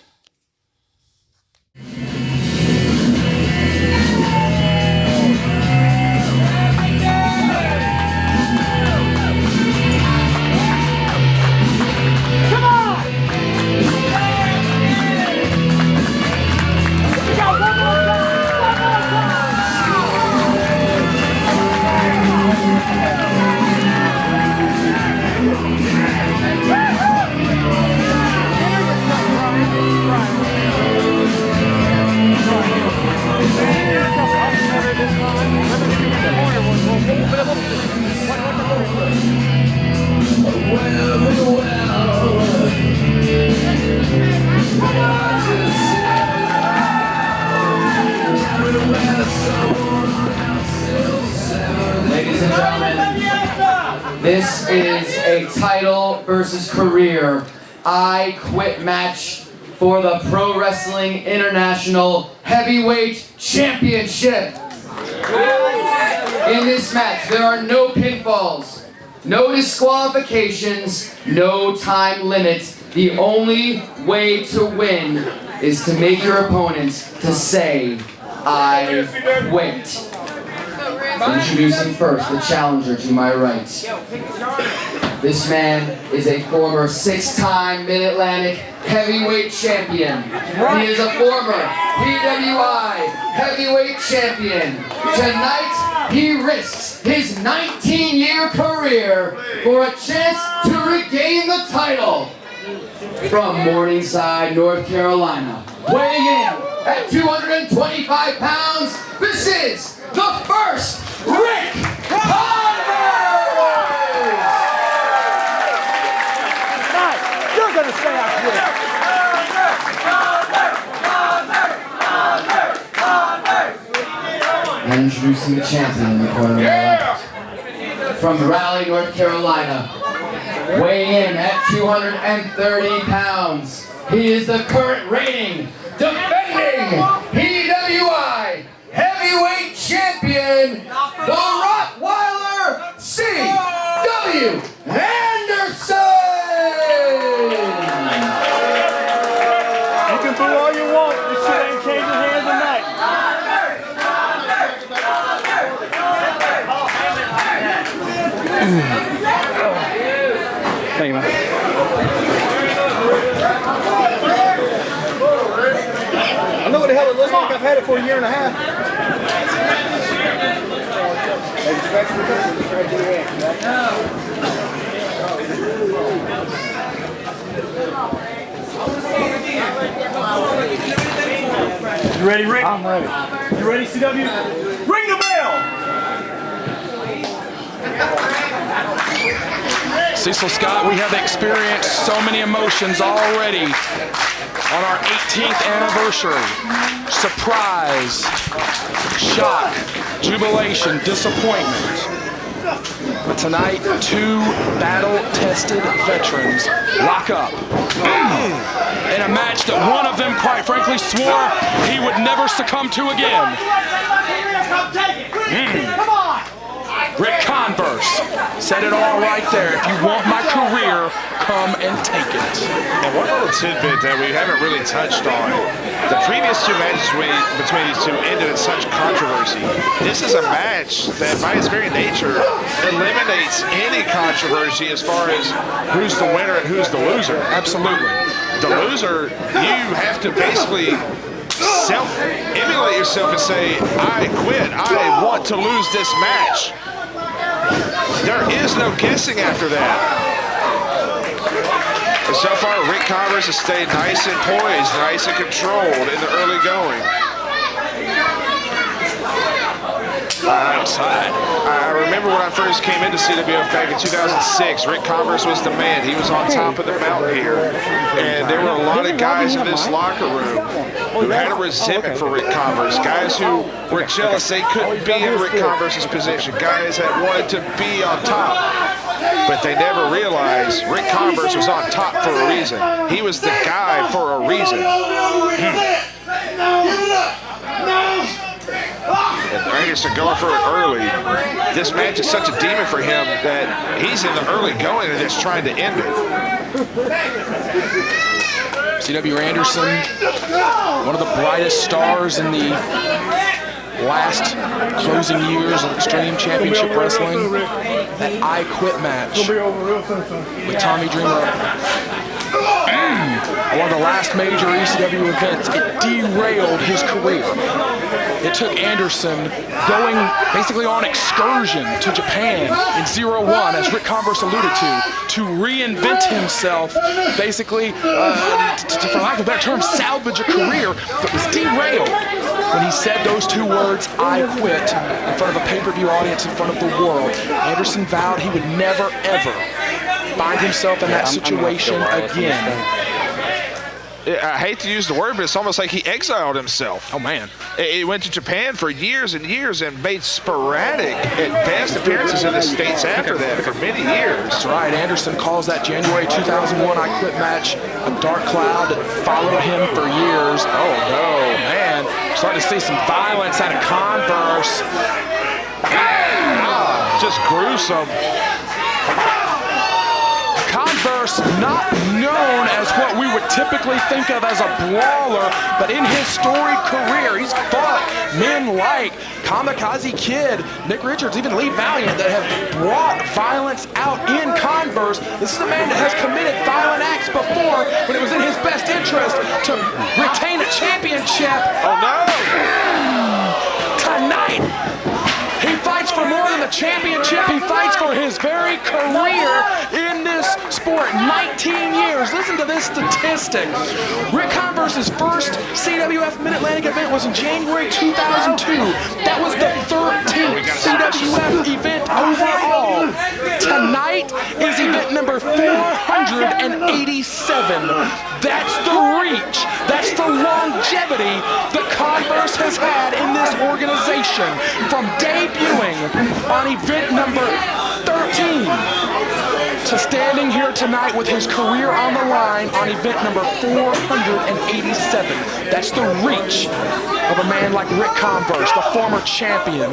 Ladies and gentlemen, this is a title versus career I Quit match for the Pro Wrestling International Heavyweight Championship. In this match, there are no pinfalls, no disqualifications, no time limit. The only way to win is to make your opponent to say, "I quit." Introducing first the challenger to my right. This man is a former 6-time Mid-Atlantic heavyweight champion. He is a former PWI heavyweight champion. Tonight, he risks his 19-year career for a chance to regain the title. From Morningside, North Carolina, weighing in at 225 pounds, this is the first Ric Converse! You're gonna say I quit. And introducing the champion in the corner of the left. From Raleigh, North Carolina, weighing in at 230 pounds, he is the current reigning, defending PWI heavyweight champion, the Rottweiler CWF Anderson! You can boo all you want. This shit ain't changing hands tonight. Thank you, man. I know what the hell it looks like. I've had it for a year and a half. You ready, Rick? I'm ready. You ready, CW? Ring the bell! Cecil Scott, we have experienced so many emotions already on our 18th anniversary. Surprise, shock, jubilation, disappointment. But tonight, two battle-tested veterans lock up in a match that one of them, quite frankly, swore he would never succumb to again. Ric Converse said it all right there. If you want my career, come and take it. And one little tidbit that we haven't really touched on. The previous two matches between these two ended in such controversy. This is a match that by its very nature eliminates any controversy as far as who's the winner and who's the loser. Absolutely. The loser, you have to basically self-emulate yourself and say, "I quit, I want to lose this match." There is no guessing after that. And so far, Ric Converse has stayed nice and poised, nice and controlled in the early going. I remember when I first came into CWF back in 2006, Ric Converse was the man. He was on top of the mountain here. And there were a lot of guys in this locker room who had a resentment for Ric Converse. Guys who were jealous they couldn't be in Ric Converse's position. Guys that wanted to be on top. But they never realized Ric Converse was on top for a reason. He was the guy for a reason. And Anderson going for it early. this match is such a demon for him that he's in the early going and just trying to end it. CW Anderson, one of the brightest stars in the last closing years of Extreme Championship Wrestling. That I Quit match with Tommy Dreamer. One of the last major ECW events, it derailed his career. It took Anderson going basically on excursion to Japan in 01, as Ric Converse alluded to reinvent himself, basically, for lack of a better term, salvage a career that was derailed when he said those two words, I quit, in front of a pay-per-view audience, in front of the world. Anderson vowed he would never, ever find himself in that situation again. I hate to use the word, but it's almost like he exiled himself. Oh, man. He went to Japan for years and years and made sporadic at best appearances in the States after that for many years. That's right. Anderson calls that January 2001 I Quit match a dark cloud that followed him for years. Oh, no, man. Starting to see some violence out of Converse. Just gruesome. Converse, not known as what we would typically think of as a brawler, but in his storied career, he's fought men like Kamakazi Kid, Nick Richards, even Lee Valiant, that have brought violence out in Converse. This is a man that has committed violent acts before when it was in his best interest to retain a championship. Oh, no! Tonight, he fights for more than the championship. He fights for his very career in this sport. 19 years. Listen to this statistic. Ric Converse's first CWF Mid-Atlantic event was in January 2002. That was the 13th CWF event overall. Tonight is event number 487. That's the reach. That's the longevity that Converse has had in this organization. From debuting on event number 13 to standing here tonight with his career on the line on event number 487. That's the reach of a man like Ric Converse, the former champion,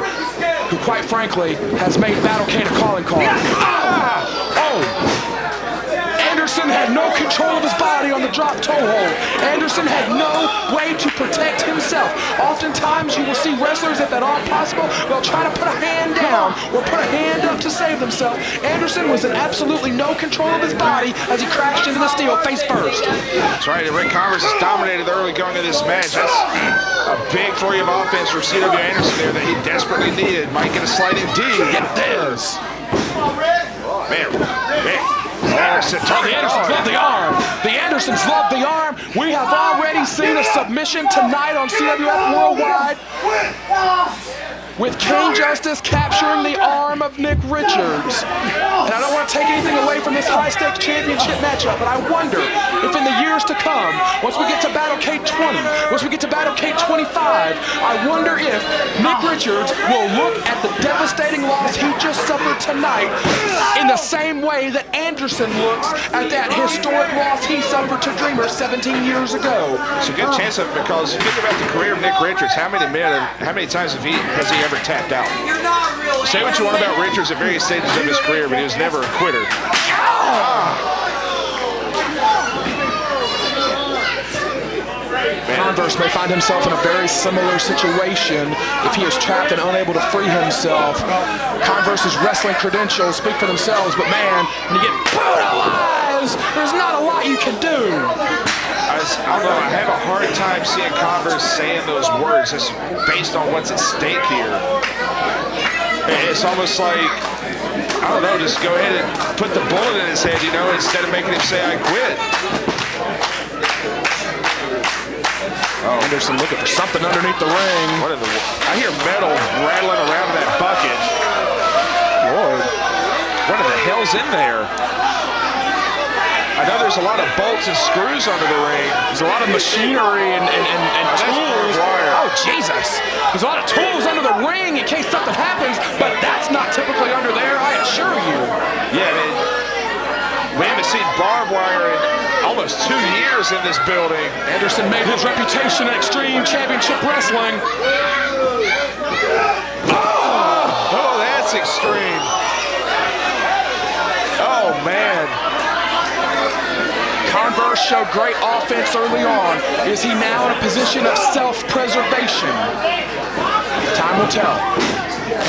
who quite frankly has made Battle Cain a calling card. Anderson had no control of his body on the drop toe hold. Anderson had no way to protect himself. Oftentimes you will see wrestlers, if at all possible, they'll try to put a hand down or put a hand up to save themselves. Anderson was in absolutely no control of his body as he crashed into the steel face first. That's right, and Ric Converse has dominated the early going of this match. That's a big flurry of offense for CW Anderson there that he desperately needed. Might get a sliding D. It is. Man. The Andersons love the arm. The Andersons love the arm. We have already seen a submission tonight on CWF Worldwide, with Cain Justice capturing the arm of Nick Richards. And I don't want to take anything away from this high-stakes championship matchup, but I wonder if in the years to come, once we get to Battle Cain 20, once we get to Battle Cain 25, I wonder if Nick Richards will look at the devastating loss he just suffered tonight in the same way that Anderson looks at that historic loss he suffered to Dreamer 17 years ago. It's a good chance of, because you think about the career of Nick Richards, how many times has he ever tapped out? Say what you want about Richards at various stages of his career, but he was never a quitter. Converse may find himself in a very similar situation if he is trapped and unable to free himself. Converse's wrestling credentials speak for themselves, but man, when you get brutalized, there's not a lot you can do. I don't know, I have a hard time seeing Converse saying those words just based on what's at stake here. It's almost like, I don't know, just go ahead and put the bullet in his head, you know, instead of making him say, I quit. Anderson looking for something underneath the ring. I hear metal rattling around in that bucket. Lord, what in the hell's in there? I know there's a lot of bolts and screws under the ring. There's a lot of machinery and tools. Oh, Jesus. There's a lot of tools under the ring in case something happens, but that's not typically under there, I assure you. Yeah, man. We haven't seen barbed wire in almost 2 years in this building. Anderson made his reputation in Extreme Championship Wrestling. Oh, that's Converse showed great offense early on. Is he now in a position of self-preservation? Time will tell.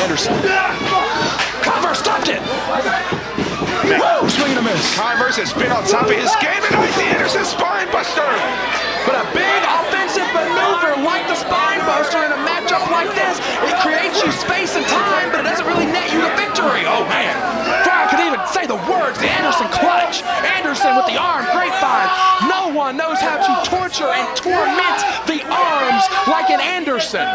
Anderson. Converse stopped it. Whoa, swing and a miss. Converse has been on top of his game tonight. The Anderson spine buster. But a big offensive maneuver like the spine buster in a matchup like this, it creates you space and time, but it doesn't really net you the victory. Oh man, Fry could even say the words, the Anderson clutch. Anderson with the arm grapevine. No one knows how to torture and torment the arms like an Anderson.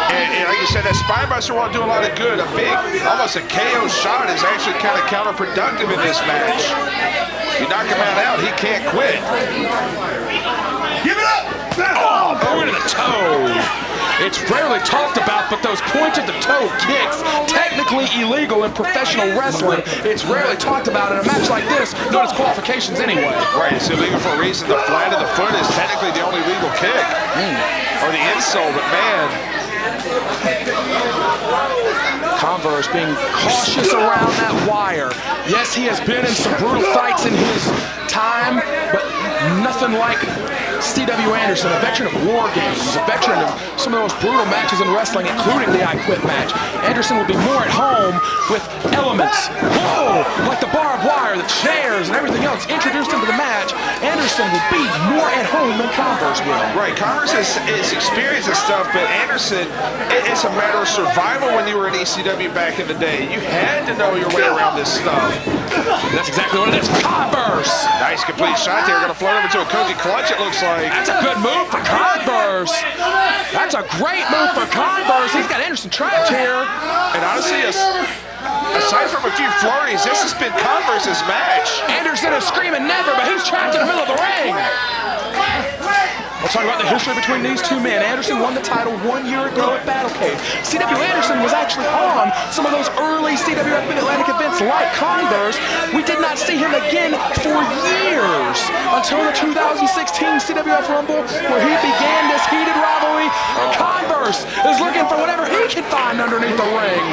And like you said, that spine buster won't do a lot of good. A big, almost a KO shot is actually kind of counterproductive in this match. You knock him out, he can't quit. Give it up! Oh, point of the toe. It's rarely talked about, but those point-to-the-toe kicks, technically illegal in professional wrestling. It's rarely talked about in a match like this. No disqualifications anyway. Right, it's illegal for a reason. The flat of the foot is technically the only legal kick. Or the insole, but man. Converse being cautious around that wire. Yes, he has been in some brutal fights in his time, but nothing like CW Anderson, a veteran of war games, a veteran of some of the most brutal matches in wrestling, including the I Quit match. Anderson will be more at home with elements, whoa, like the barbed wire, the chairs, and everything else introduced into the match. Anderson will be more at home than Converse will. Right, Converse is experienced and stuff, but Anderson, it's a matter of survival when you were in ECW back in the day. You had to know your way around this stuff. That's exactly what it is. Converse! Nice complete shot there. Going to float over to a Kogi clutch, it looks like. That's a good move for Converse. That's a great move for Converse. He's got Anderson trapped here. And honestly, aside from a few flurries, this has been Converse's match. Anderson is screaming never, but he's trapped in the middle of the ring. Let's talk about the history between these two men. Anderson won the title 1 year ago at Battlecade. CW Anderson was actually on some of those early CWF Mid-Atlantic events like Converse. We did not see him again for years until the 2016 CWF Rumble, where he began this heated rivalry. Converse is looking for whatever he can find underneath the ring.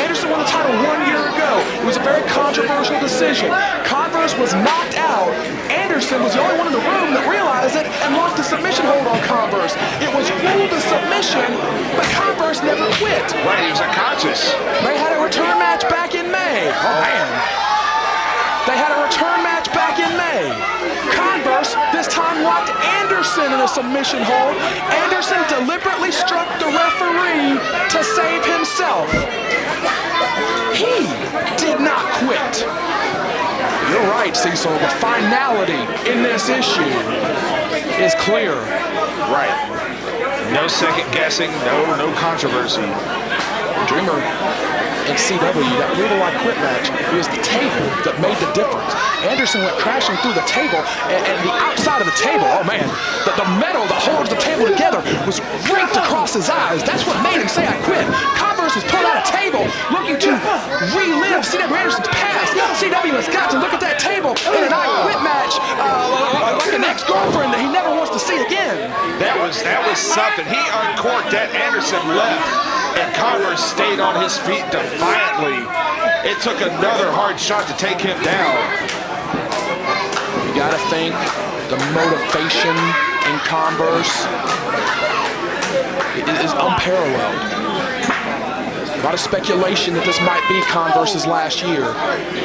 Anderson won the title 1 year ago. It was a very controversial decision. Converse was knocked out. Anderson was the only one in the room that realized it and locked a submission hold on Converse. It was ruled a submission, but Converse never quit. Right, he was unconscious. They had a return match back in May. Oh, man. They had a return match back in May. Converse this time locked Anderson in a submission hold. Anderson deliberately struck the referee to save himself. He did not quit. You're right, Cecil. The finality in this issue is clear. Right. No second guessing, no controversy. Dreamer and CW, that brutal I Quit match, it was the table that made the difference. Anderson went crashing through the table, and the outside of the table, oh man, the metal that holds the table together was raked across his eyes. That's what made him say I quit. Converse was pulled out of table, looking to relive CW Anderson's past. CW has got to look at that table in an I Quit match like an ex-girlfriend that he never wants to see again. That was something. He uncorked that. Anderson left, and Converse stayed on his feet defiantly. It took another hard shot to take him down. You gotta think the motivation in Converse is unparalleled. A lot of speculation that this might be Converse's last year.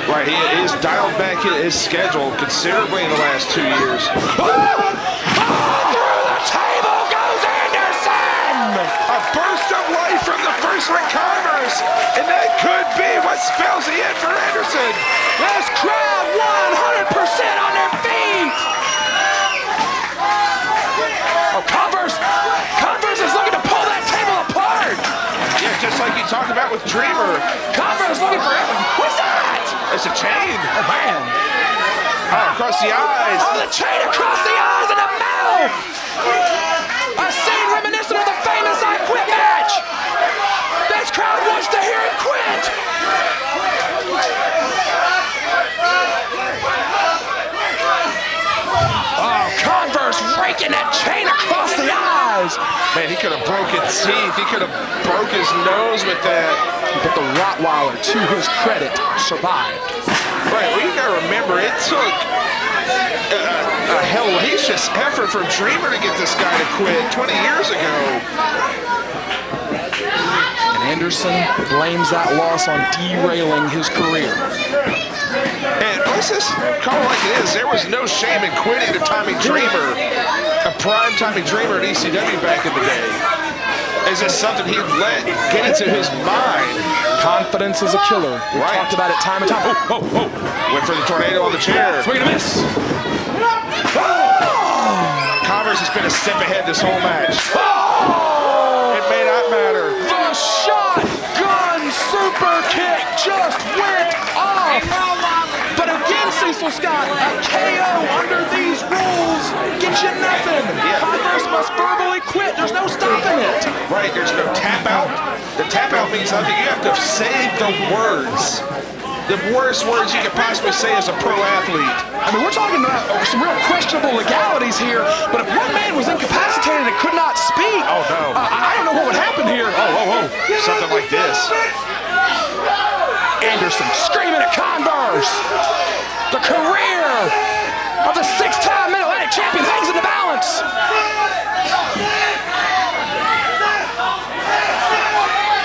Right, he has dialed back his schedule considerably in the last 2 years. Through the table goes Anderson! A burst of life from the first Ric Converse, and that could be what spells the end for Anderson. This crowd 100% on their feet! Oh, Converse is looking to pull that table apart! Yeah, just like you talked about with Dreamer. Converse looking for him. What's that? It's a chain. Oh, man. Oh, across the eyes. Oh, the chain across the eyes and the mouth. A scene reminiscent of the famous I Quit match. This crowd wants to hear him quit. Oh, Converse raking that chain across the eyes. Man, he could have broken teeth. He could have broke his nose with that. But the Rottweiler, to his credit, survived. Right, well, you gotta remember, it took a hellacious effort from Dreamer to get this guy to quit 20 years ago. And Anderson blames that loss on derailing his career. And let's just call it like it is. There was no shame in quitting to Tommy Dreamer, a prime Tommy Dreamer at ECW back in the day. Is this something he let get into his mind? Confidence is a killer. We talked about it time and time. Went for the tornado on the chair. Swing and a miss. Converse has been a step ahead this whole match. It may not matter. The shotgun super kick just went off. But again, Cecil Scott, a KO under these rules gets you nothing. Converse must verbally quit. There's no stopping it. Right, there's no tap out. The tap out means nothing. You have to say the words. The worst words you could possibly say as a pro athlete. I mean, we're talking about some real questionable legalities here, but if one man was incapacitated and could not speak, I don't know what would happen here. Something like this. Anderson screaming at Converse. The career of the six-time Mid-Atlantic champion hangs in the balance.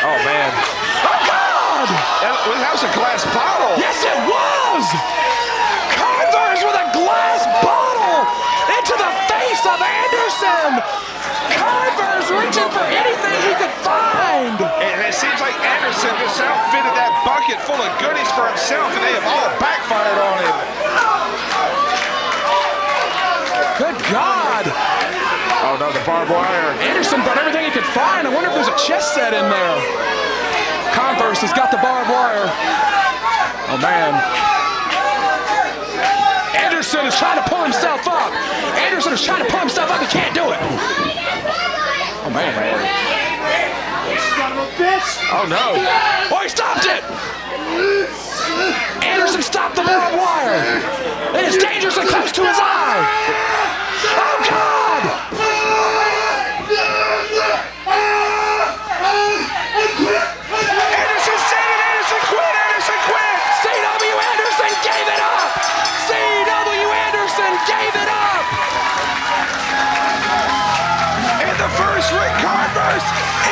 Oh, man. Oh, God! That was a glass bottle. Yes, it was! Converse with a glass bottle into the face of Anderson. Converse reaching for anything he could find. And it seems like Anderson just outfitted that bucket full of goodies for himself, and they have all backfired on him. Good God! Oh, no, the barbed wire. Anderson brought everything he could find. I wonder if there's a chess set in there. Converse has got the barbed wire. Oh, man. Anderson is trying to pull himself up. Anderson is trying to pull himself up. He can't do it. Oh, man. Oh, no. Oh, he stopped it. Anderson stopped the barbed wire. And it's dangerously close to his eye. Oh, God. Anderson said it. Anderson quit. Anderson quit. CW Anderson gave it up. CW Anderson gave it up. And the first Ric Converse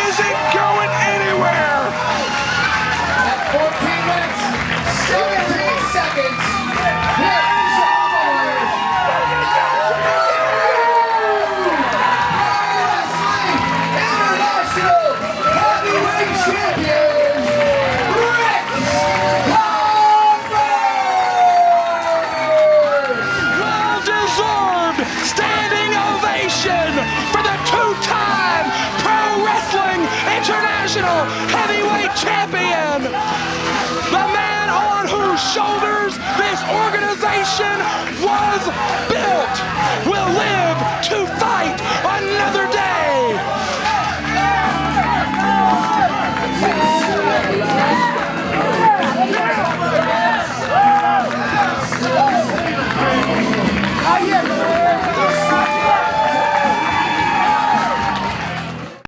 isn't going anywhere. At 14 minutes, 17 seconds, here's your International Heavyweight Champion, Ric Converse! Well-deserved standing ovation for the two-time Pro Wrestling International Heavyweight Champion. The man on whose shoulders this organization was built will live to fight another